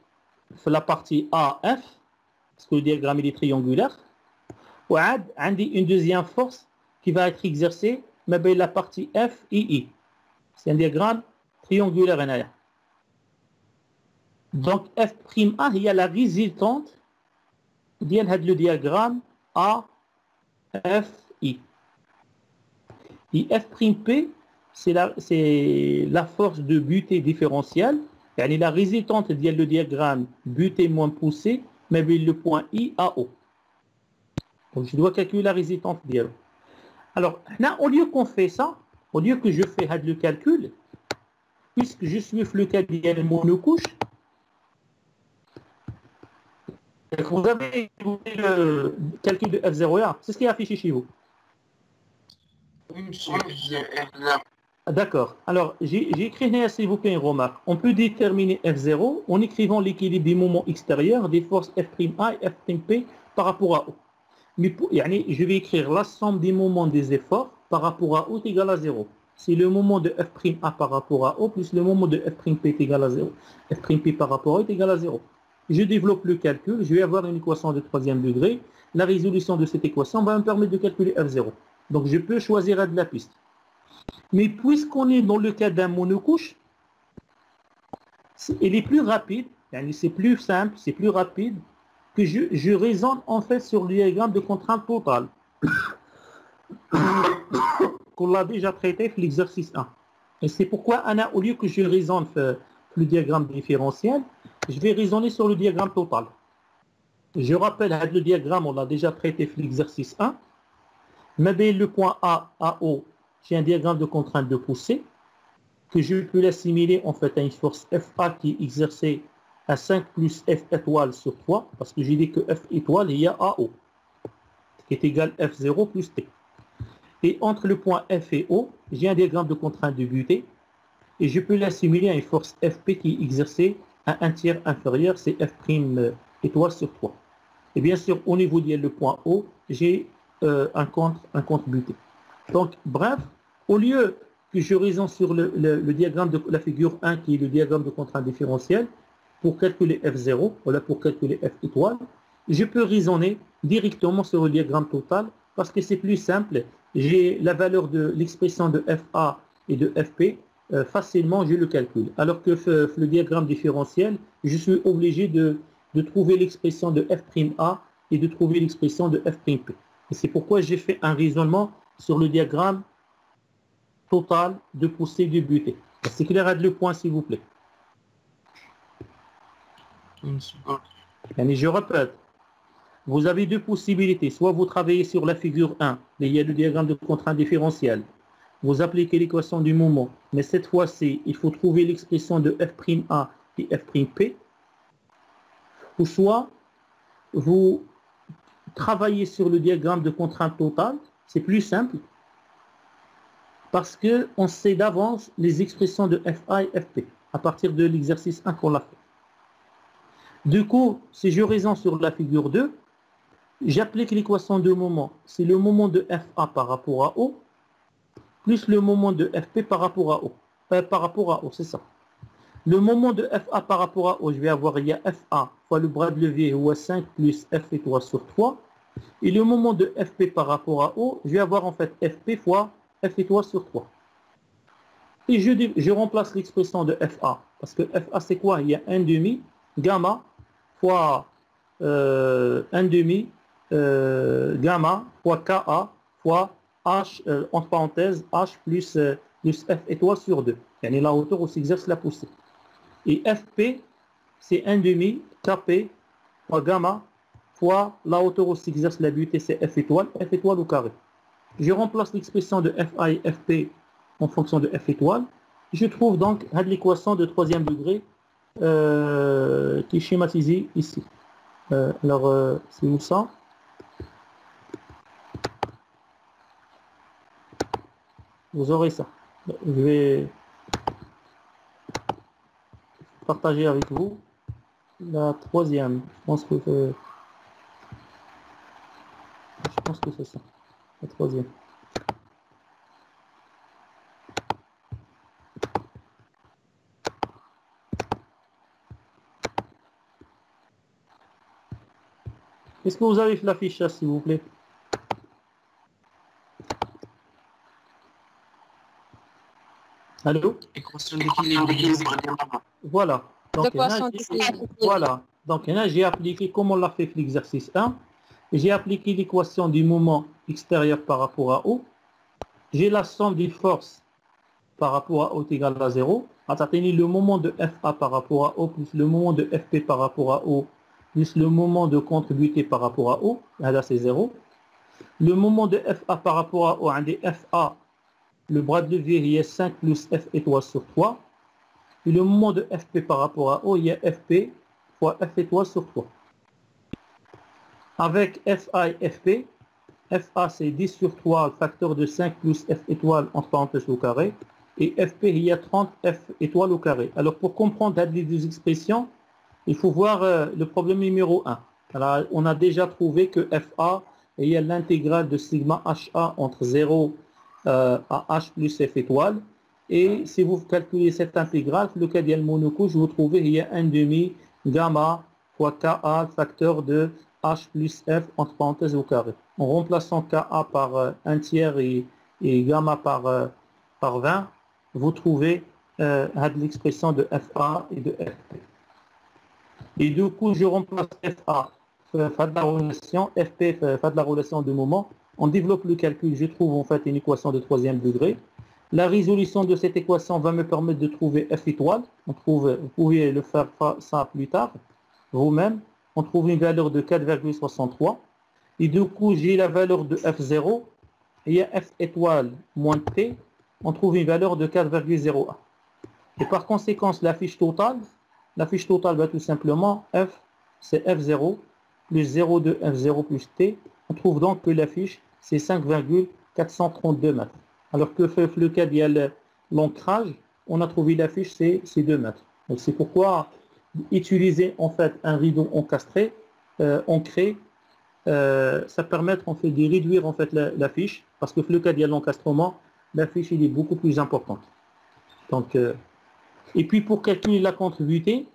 sur la partie AF, parce que le diagramme est triangulaire. Ou une deuxième force qui va être exercée mais la partie F et I. C'est un diagramme triangulaire. Donc F'A, il y a la résultante le diagramme A, F, I. Et F'P, c'est la force de butée différentielle. La résultante le diagramme butée moins poussée mais le point I à O. Donc je dois calculer la résistance d'IA. Alors, là, au lieu qu'on fait ça, au lieu que je fais le calcul, puisque je suis le cas d'IA monocouche, vous avez le calcul de F0A, c'est ce qui est affiché chez vous. Oui, monsieur. D'accord. Alors, j'ai écrit, s'il vous plaît, une remarque. On peut déterminer F0 en écrivant l'équilibre des moments extérieurs des forces F'A et F'P par rapport à O. Mais je vais écrire la somme des moments des efforts par rapport à O est égal à 0. C'est le moment de F'A par rapport à O plus le moment de F'P est égal à 0. F'P par rapport à O est égal à 0. Je développe le calcul, je vais avoir une équation de troisième degré. La résolution de cette équation va me permettre de calculer F0. Donc, je peux choisir de la piste. Mais puisqu'on est dans le cas d'un monocouche, il est plus rapide, c'est plus simple, c'est plus rapide, que je raisonne en fait sur le diagramme de contrainte totale qu'on l'a déjà traité pour l'exercice 1. Et c'est pourquoi, Anna, au lieu que je raisonne sur le diagramme différentiel, je vais raisonner sur le diagramme total. Je rappelle, le diagramme, on l'a déjà traité pour l'exercice 1. Mais le point A à O, j'ai un diagramme de contrainte de poussée que je peux l'assimiler en fait à une force FA qui est exercée à 5 plus F étoile sur 3, parce que j'ai dit que F étoile, il y a AO, qui est égal F0 plus T. Et entre le point F et O, j'ai un diagramme de contrainte de butée, et je peux l'assimiler à une force FP qui est exercée à un tiers inférieur, c'est F' étoile sur 3. Et bien sûr, au niveau du point O, j'ai un contre buté. Donc, bref, au lieu que je raisonne sur le diagramme de la figure 1, qui est le diagramme de contrainte différentielle, pour calculer F0, voilà, pour calculer F étoile, je peux raisonner directement sur le diagramme total, parce que c'est plus simple. J'ai la valeur de l'expression de FA et de FP, facilement je le calcule. Alors que le diagramme différentiel, je suis obligé de trouver l'expression de F'A et de trouver l'expression de F'P. Et c'est pourquoi j'ai fait un raisonnement sur le diagramme total de poussée de butée. C'est clair, le point, s'il vous plaît. Et je répète, vous avez deux possibilités. Soit vous travaillez sur la figure 1, il y a le diagramme de contrainte différentielle. Vous appliquez l'équation du moment, mais cette fois-ci, il faut trouver l'expression de F'A et F'P. Ou soit, vous travaillez sur le diagramme de contrainte totale, c'est plus simple, parce qu'on sait d'avance les expressions de FA et FP, à partir de l'exercice 1 qu'on l'a fait. Du coup, si je raisonne sur la figure 2, j'applique l'équation de moment. C'est le moment de FA par rapport à O, plus le moment de FP par rapport à O. Par rapport à O, c'est ça. Le moment de FA par rapport à O, je vais avoir, il y a FA fois le bras de levier, ou à 5 plus F étoile sur 3. Et le moment de FP par rapport à O, je vais avoir en fait FP fois F étoile sur 3. Et je remplace l'expression de FA. Parce que FA, c'est quoi? Il y a 1 demi gamma fois 1 demi gamma fois KA fois H, entre parenthèses, H plus F étoile sur 2. Et la hauteur où s'exerce la poussée. Et FP, c'est 1 demi KP fois gamma fois la hauteur où s'exerce la butée, c'est F étoile au carré. Je remplace l'expression de FA et FP en fonction de F étoile. Je trouve donc l'équation de troisième degré qui est schématisée ici. C'est où ça? Vous aurez ça. Je vais partager avec vous la troisième. Je pense que c'est ça. La troisième. Est-ce que vous avez fait l'affichage, s'il vous plaît? Allô? Équation d'équilibre. Voilà. Donc, voilà. Donc, là, j'ai appliqué, comme on l'a fait l'exercice 1, j'ai appliqué l'équation du moment extérieur par rapport à O. J'ai la somme des forces par rapport à O est égal à 0. Le moment de FA par rapport à O plus le moment de FP par rapport à O plus le moment de contre-butée par rapport à O, là c'est 0. Le moment de FA par rapport à O, un des FA, le bras de levier, il y a 5 plus F étoile sur 3. Et le moment de FP par rapport à O, il y a FP fois F étoile sur 3. Avec FA et FP, FA c'est 10 sur 3, facteur de 5 plus F étoile entre parenthèses au carré. Et FP, il y a 30 F étoile au carré. Alors pour comprendre les deux expressions, il faut voir le problème numéro 1. Alors, on a déjà trouvé que FA, il y a l'intégrale de sigma HA entre 0 à H plus F étoile. Et si vous calculez cette intégrale, le cas d'El Monaco, je vous trouve il y a 1 demi gamma fois KA, facteur de H plus F entre parenthèses au carré. En remplaçant KA par 1 tiers et gamma par 20, vous trouvez l'expression de FA et de FP. Et du coup, je remplace FA, fait de la relation, FP, fait de la relation de moment. On développe le calcul, je trouve en fait une équation de troisième degré. La résolution de cette équation va me permettre de trouver F étoile. Vous pouvez le faire ça plus tard, vous-même. On trouve une valeur de 4,63. Et du coup, j'ai la valeur de F0. Et il y a F étoile moins T. On trouve une valeur de 4,01. Et par conséquent, la fiche totale va tout simplement F, c'est F0 plus 0,2 F0 plus T. On trouve donc que la fiche, c'est 5,432 mètres. Alors que fait le cas, il y a l'ancrage, on a trouvé la fiche, c'est 2 mètres. Donc c'est pourquoi utiliser en fait un rideau encastré, ancré, ça permet en fait de réduire en fait la fiche, parce que le cas il y a l'encastrement, la fiche il est beaucoup plus importante. Donc, et puis pour calculer la contre-butée, il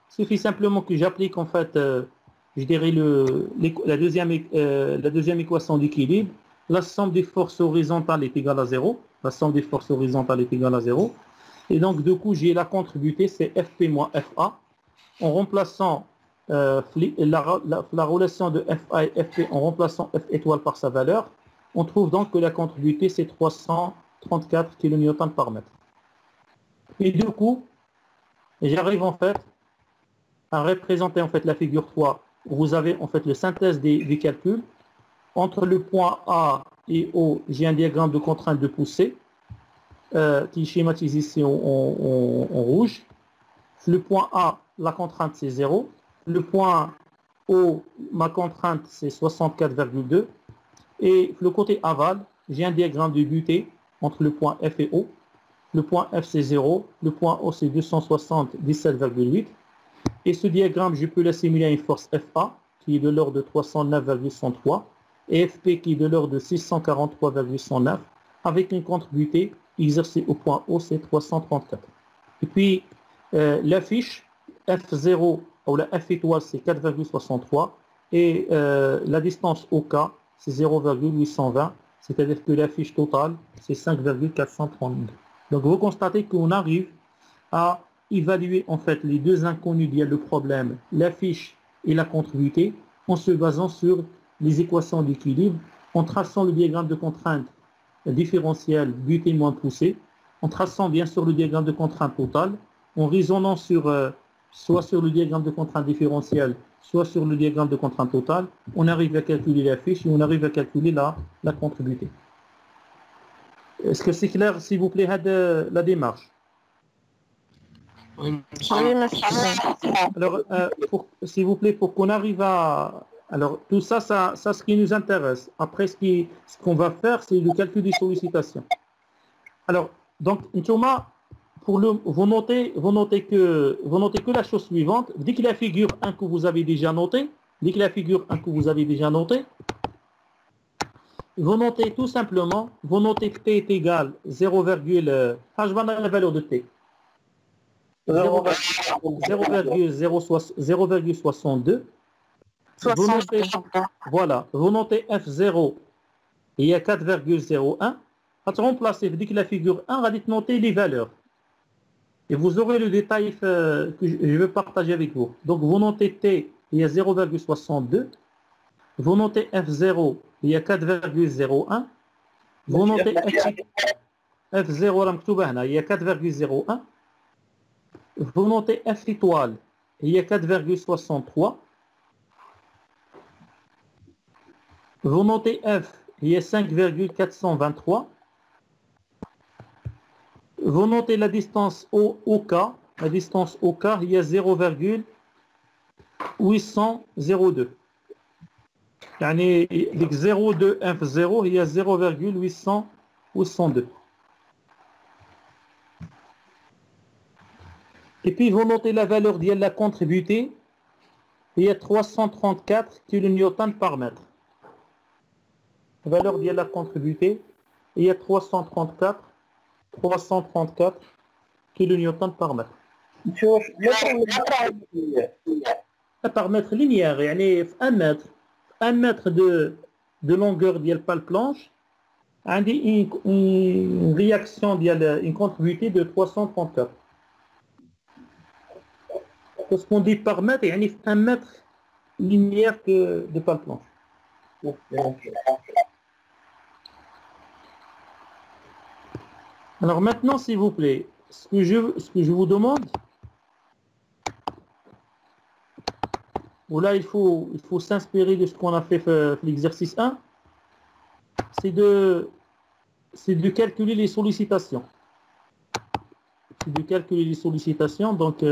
suffit simplement que j'applique en fait, je dirais la deuxième équation d'équilibre. La somme des forces horizontales est égale à 0. La somme des forces horizontales est égale à 0. Et donc, du coup, j'ai la contre-butée, c'est FP moins FA. En remplaçant la relation de FA et FP, en remplaçant F étoile par sa valeur, on trouve donc que la contre-butée, c'est 334 kN par mètre. Et du coup, j'arrive en fait à représenter en fait la figure 3, où vous avez en fait le synthèse des calculs. Entre le point A et O, j'ai un diagramme de contrainte de poussée qui schématise ici en rouge. Le point A, la contrainte c'est 0. Le point O, ma contrainte c'est 64,2. Et le côté aval, j'ai un diagramme de butée entre le point F et O. Le point F c'est 0. Le point O c'est 277,8. Et ce diagramme, je peux l'assimiler à une force FA qui est de l'ordre de 309,103. Et FP qui est de l'ordre de 643,109 avec une contre-butée exercée au point O, c'est 334. Et puis, la fiche F0 ou la F étoile, c'est 4,63 et la distance au K, c'est 0,820, c'est-à-dire que la fiche totale, c'est 5,432. Donc, vous constatez qu'on arrive à évaluer en fait les deux inconnus liés le problème, la fiche et la contre-butée, en se basant sur les équations d'équilibre, en traçant le diagramme de contrainte différentielle butée moins poussée, en traçant bien sûr le diagramme de contrainte totale, en raisonnant soit sur le diagramme de contrainte différentielle, soit sur le diagramme de contrainte totale, on arrive à calculer la fiche et on arrive à calculer la contre-butée. Est-ce que c'est clair, s'il vous plaît, la démarche? Oui, Alors, s'il vous plaît, pour qu'on arrive à... Alors, tout ça, ce qui nous intéresse. Après, ce qu'on va faire, c'est le calcul des sollicitations. Alors, donc, Thomas, vous notez que la chose suivante, dès que la figure 1 que vous avez déjà notée, vous notez tout simplement, vous notez que T est égal 0, je vais donner la valeur de T. 0,62. Vous notez F0, il y a 4,01. À remplacer, dès que la figure 1, on va noter les valeurs. Et vous aurez le détail que je vais partager avec vous. Donc, vous notez T, il y a 0,62. Vous notez F0, il y a 4,01. Vous notez F0, il y a 4,01. Vous notez F étoile, il y a 4,63. Vous notez F, il y a 5,423. Vous notez la distance OK. La distance OK, il y a 0,802. يعني 0,2 F0 il y a 0,802. Et puis vous notez la valeur de la contributée, il y a 334 kN par mètre. La valeur de la contributée, il y a 334 kN par mètre. Par mètre linéaire, يعني 1 mètre de longueur de la planche, a une réaction, une contributée de 334. Parce qu'on dit par mètre, il y a 1 mètre linéaire de pale planche. Alors maintenant, s'il vous plaît, ce que je vous demande, là il faut s'inspirer de ce qu'on a fait l'exercice 1, c'est de calculer les sollicitations. C'est de calculer les sollicitations, donc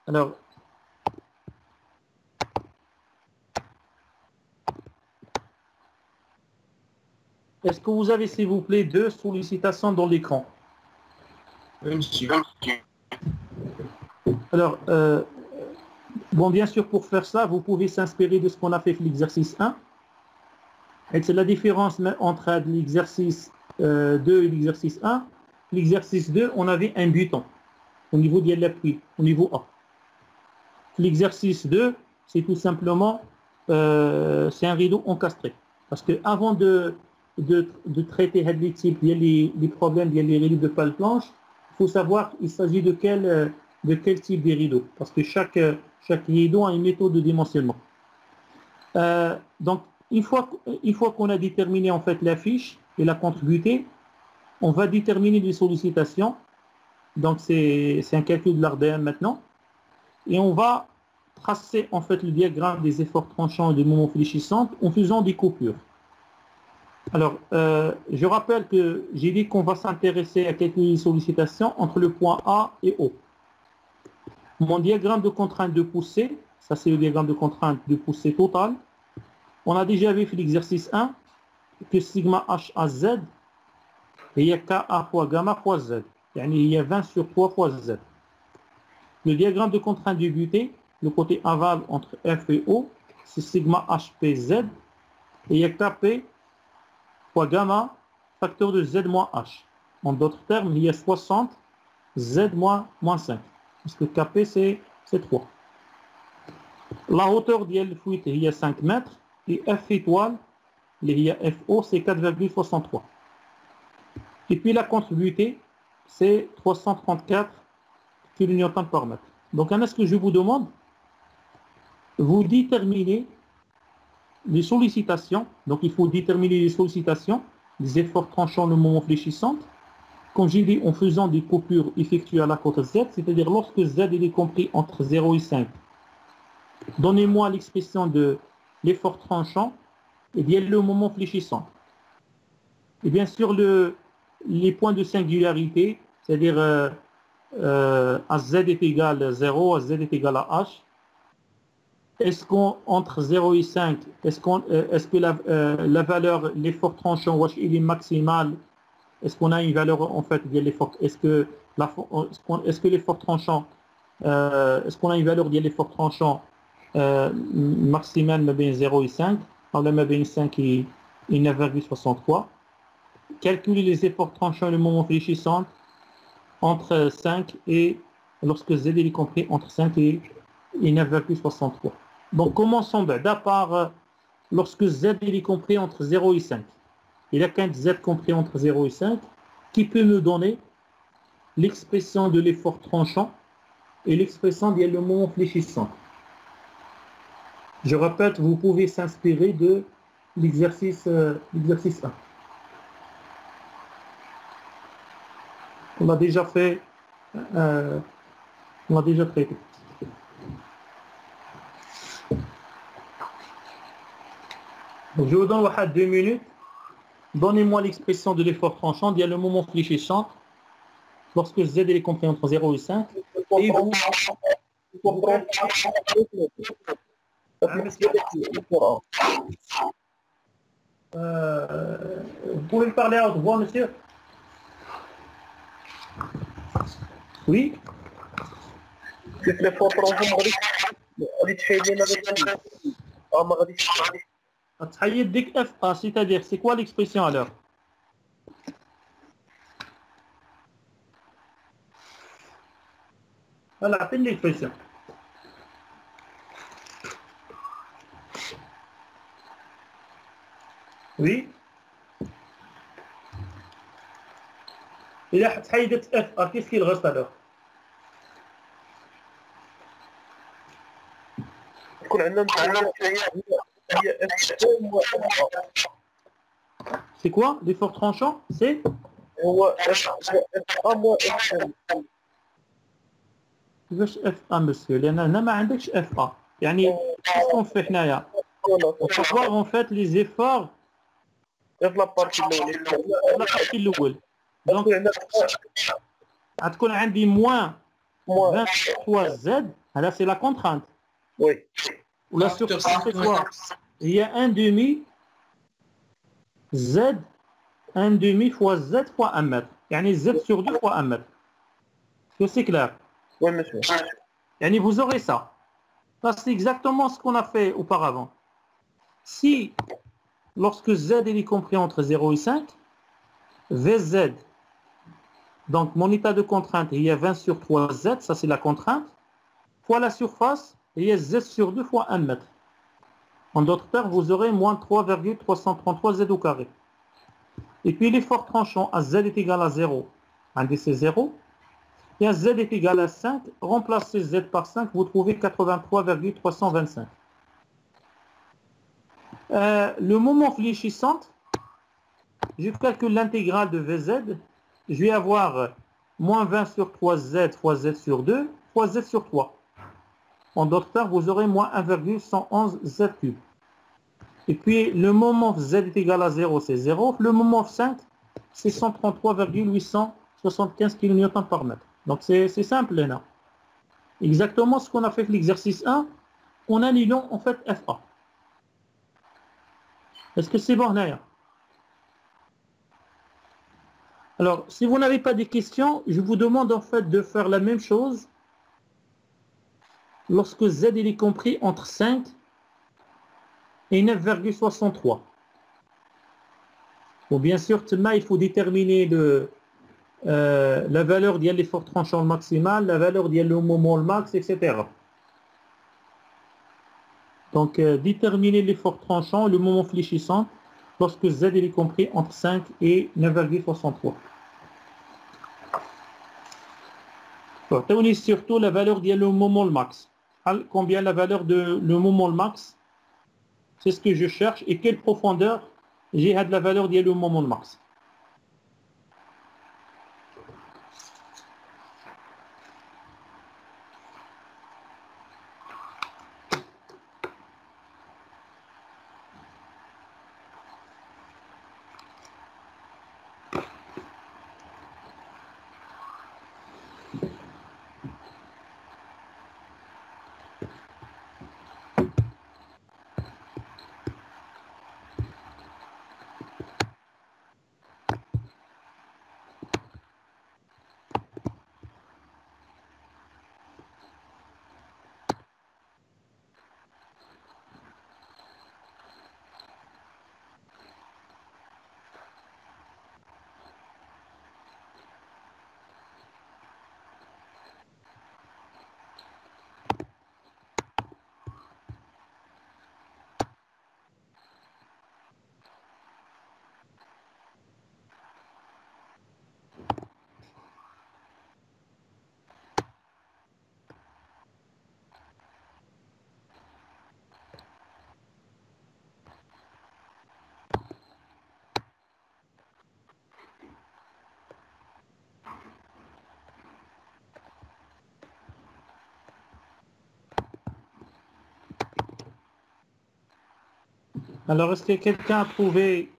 alors est-ce que vous avez, s'il vous plaît, 2 sollicitations dans l'écran? Oui, monsieur. Alors, bon, bien sûr, pour faire ça, vous pouvez s'inspirer de ce qu'on a fait l'exercice 1. Et c'est la différence entre l'exercice 2 et l'exercice 1. L'exercice 2, on avait un buton au niveau de l'appui, au niveau A. L'exercice 2, c'est tout simplement c'est un rideau encastré. Parce que avant de traiter les types, les problèmes, les rideaux de pale planche, il faut savoir il s'agit de quel type de rideau. Parce que chaque rideau a une méthode de dimensionnement. Donc, une fois qu'on a déterminé en fait la fiche et la contributée, on va déterminer les sollicitations. Donc, c'est un calcul de l'ARDM maintenant. Et on va tracer en fait le diagramme des efforts tranchants et des moments fléchissants en faisant des coupures. Alors, je rappelle que j'ai dit qu'on va s'intéresser à quelques sollicitations entre le point A et O. Mon diagramme de contrainte de poussée, ça c'est le diagramme de contrainte de poussée totale. On a déjà vu l'exercice 1 que sigma H à Z, et il y a KA fois gamma fois Z. Il y a 20 sur 3 fois Z. Le diagramme de contrainte de butée, le côté aval entre F et O, c'est sigma HPZ, et il y a KP fois gamma, facteur de Z moins H. En d'autres termes, il y a 60 Z moins 5. Parce que KP, c'est 3. La hauteur de la fuite, il y a 5 mètres. Et F étoile, il y a FO, c'est 4,63. Et puis la contributée, c'est 334 kN par mètre. Donc, est-ce que je vous demande, vous déterminez les sollicitations. Donc, il faut déterminer les sollicitations, les efforts tranchants, le moment fléchissant. Comme j'ai dit, en faisant des coupures effectuées à la cote Z, c'est-à-dire lorsque Z est compris entre 0 et 5. Donnez-moi l'expression de l'effort tranchant et bien le moment fléchissant. Et bien sûr, les points de singularité, c'est-à-dire AZ est égal à 0, AZ est égal à H. Est-ce qu'entre 0 et 5, est-ce que la valeur, l'effort tranchant, il est maximal? Est-ce qu'on a une valeur en fait de l'effort? Est-ce que l'effort tranchant, est-ce qu'on a une valeur de l'effort tranchant maximale ما بين 0 et 5 ولا ما بين 5 et 9,63? Calculer les efforts tranchants et le moment fléchissant entre 5 et lorsque Z est compris entre 5 et 9,63. Donc commençons d'à part lorsque Z est compris entre 0 et 5. Il y a qu'un Z compris entre 0 et 5 qui peut me donner l'expression de l'effort tranchant et l'expression de le moment fléchissant. Je répète, vous pouvez s'inspirer de l'exercice 1. On l'a déjà fait, on l'a déjà traité. Donc, je vous donne 2 minutes. Donnez-moi l'expression de l'effort tranchant. Il y a le moment fléchissant lorsque Z est compris entre 0 et 5. Et vous, vous pouvez me parler à haute voix, monsieur? Oui. كيف لي فوطرون غادي تحيد لينا ما غاديش تحيد ديك اف ا c'est-à-dire c'est quoi l'expression alors? Voilà, appelle l'expression. Oui. إذا تحيدت اف ا qu'est-ce qu'il reste alors? تكون عندنا هي C'est quoi l'effort tranchant? C'est هو اف ا مو اف كيفاش اف ا monsieur لأن هنا ما عندكش اف ا يعني شنو في حنايا on peut voir en fait les efforts في لابارتي الأول donc غتكون عندي moins 23 z هذا c'est la contrainte وي ولا surface c'est quoi هي 1 demi z 1 demi fois z fois 1 mètre يعني z sur 2 fois 1 mètre c'est clair وي مسيو يعني vous aurez ça. Ça, c'est exactement ce qu'on a fait auparavant. Si, lorsque Z est compris entre 0 et 5, Vz, donc mon état de contrainte, il y a 20 sur 3Z, ça c'est la contrainte, fois la surface, il y a Z sur 2 fois 1 mètre. En d'autres termes, vous aurez moins 3,333 Z au carré. Et puis l'effort tranchant à Z est égal à 0, indice 0, et à Z est égal à 5, remplacez Z par 5, vous trouvez 83,325. Le moment fléchissant, je calcule l'intégrale de Vz, je vais avoir moins 20 sur 3Z fois Z sur 2 fois Z sur 3. En d'autres termes, vous aurez moins 1,111 Z cube. Et puis le moment Z est égal à 0, c'est 0. Le moment 5, c'est 133,875 kN par mètre. Donc c'est simple là. Exactement ce qu'on a fait avec l'exercice 1 en annulant en fait FA. Est-ce que c'est bon là? Alors si vous n'avez pas de questions, je vous demande en fait de faire la même chose lorsque Z il est compris entre 5 et 9,63. Bon, bien sûr, il faut déterminer la valeur de l'effort tranchant maximal, la valeur de le moment max, etc. Donc, déterminer l'effort tranchant, le moment fléchissant, lorsque Z est compris entre 5 et 9,63. Tenez surtout la valeur de le moment max. Combien la valeur de le moment max? C'est ce que je cherche. Et quelle profondeur j'ai de la valeur de le moment max? Alors, est-ce que quelqu'un a trouvé...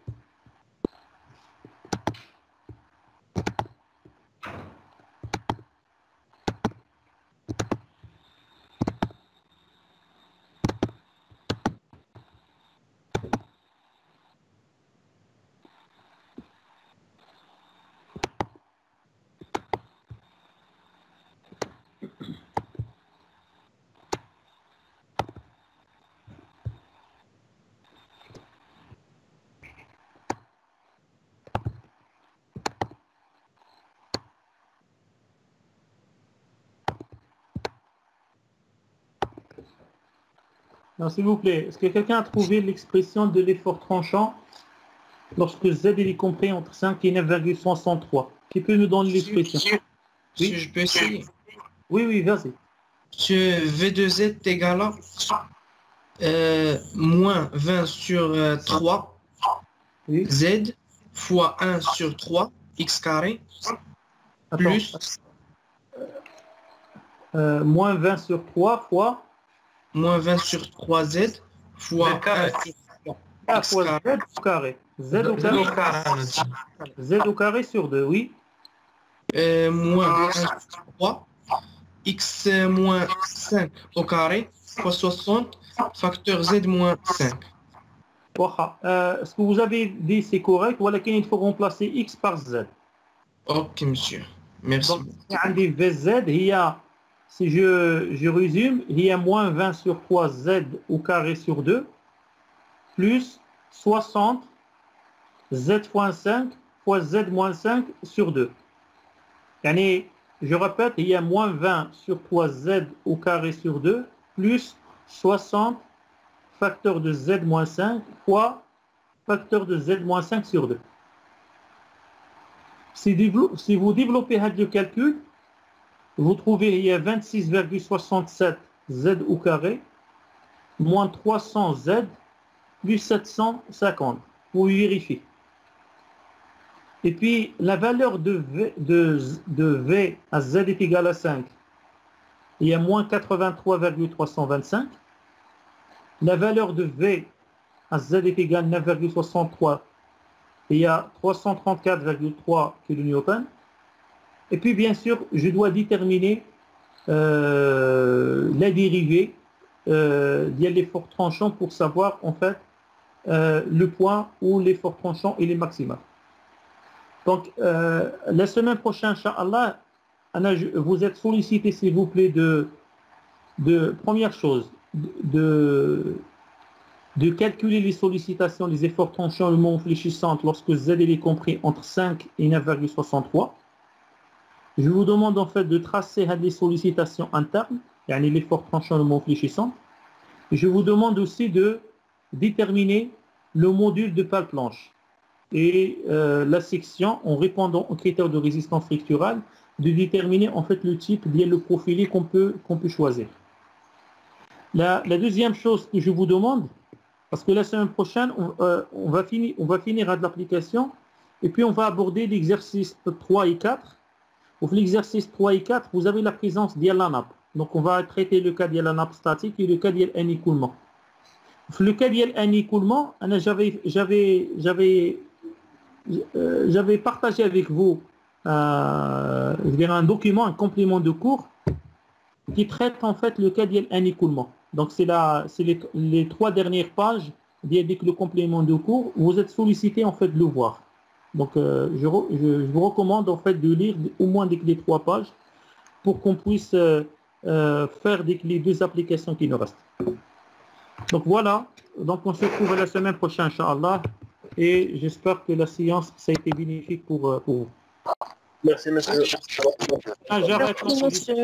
Non, s'il vous plaît, est-ce que quelqu'un a trouvé l'expression de l'effort tranchant lorsque Z est compris entre 5 et 9,63? Qui peut nous donner l'expression? Si je peux essayer. Oui, vas-y. Monsieur V de Z est égal à moins 20 sur 3 Oui. Z fois 1 sur 3 x carré Attends. plus Moins 20 sur 3 fois... moins 20 sur 3 Z fois Z carré. 1 sur 3 Ah, x fois carré. Z au carré. Z au Z carré. au carré. Z au carré sur 2, oui. Moins 1 sur 3 x moins 5 au carré fois 60 facteur Z moins 5. Waha. Ce que vous avez dit, c'est correct. Voilà qu'il faut remplacer X par Z. Ok, monsieur. Merci. Donc, il y a VZ, il y a, si je résume, il y a moins 20 sur 3 Z au carré sur 2, plus 60 Z fois 5 fois Z moins 5 sur 2. Yani, je répète, il y a moins 20 sur 3 Z au carré sur 2, plus 60 facteur de Z moins 5 fois facteur de Z moins 5 sur 2. Si vous développez le calcul, vous trouvez il y a 26,67 Z au carré moins 300 Z plus 750. Vous vérifiez. Et puis la valeur de V à Z est égale à 5. Il y a moins 83,325. La valeur de V à Z est égale à 9,63. Il y a 334,3 kN. Et puis, bien sûr, je dois déterminer la dérivée de l'effort tranchant pour savoir, en fait, le point où l'effort tranchant est maximal. Donc, la semaine prochaine, Inch'Allah, vous êtes sollicité, s'il vous plaît, de première chose, de calculer les sollicitations, les efforts tranchants, le moment fléchissant lorsque Z est compris entre 5 et 9,63. Je vous demande en fait de tracer les sollicitations internes, yani l'effort tranchant, le moment fléchissant. Je vous demande aussi de déterminer le module de pale planche et la section en répondant aux critères de résistance structurale, de déterminer en fait le type lié le profilé qu'on peut choisir. La deuxième chose que je vous demande, parce que la semaine prochaine, on va finir à de l'application et puis on va aborder l'exercice 3 et 4. Pour l'exercice 3 et 4, vous avez la présence de la nappe. Donc on va traiter le cas de la nappe statique et le cas de l'écoulement. Le cas de l'écoulement, j'avais partagé avec vous un document, un complément de cours qui traite en fait le cas de l'écoulement. Donc c'est les 3 dernières pages avec le complément de cours. Vous êtes sollicité en fait de le voir. Donc je vous recommande en fait de lire au moins les 3 pages pour qu'on puisse faire les 2 applications qui nous restent. Donc voilà. Donc on se retrouve la semaine prochaine, Inch'Allah. Et j'espère que la séance ça a été bénéfique pour vous. Merci, monsieur. J'arrête. Merci, monsieur.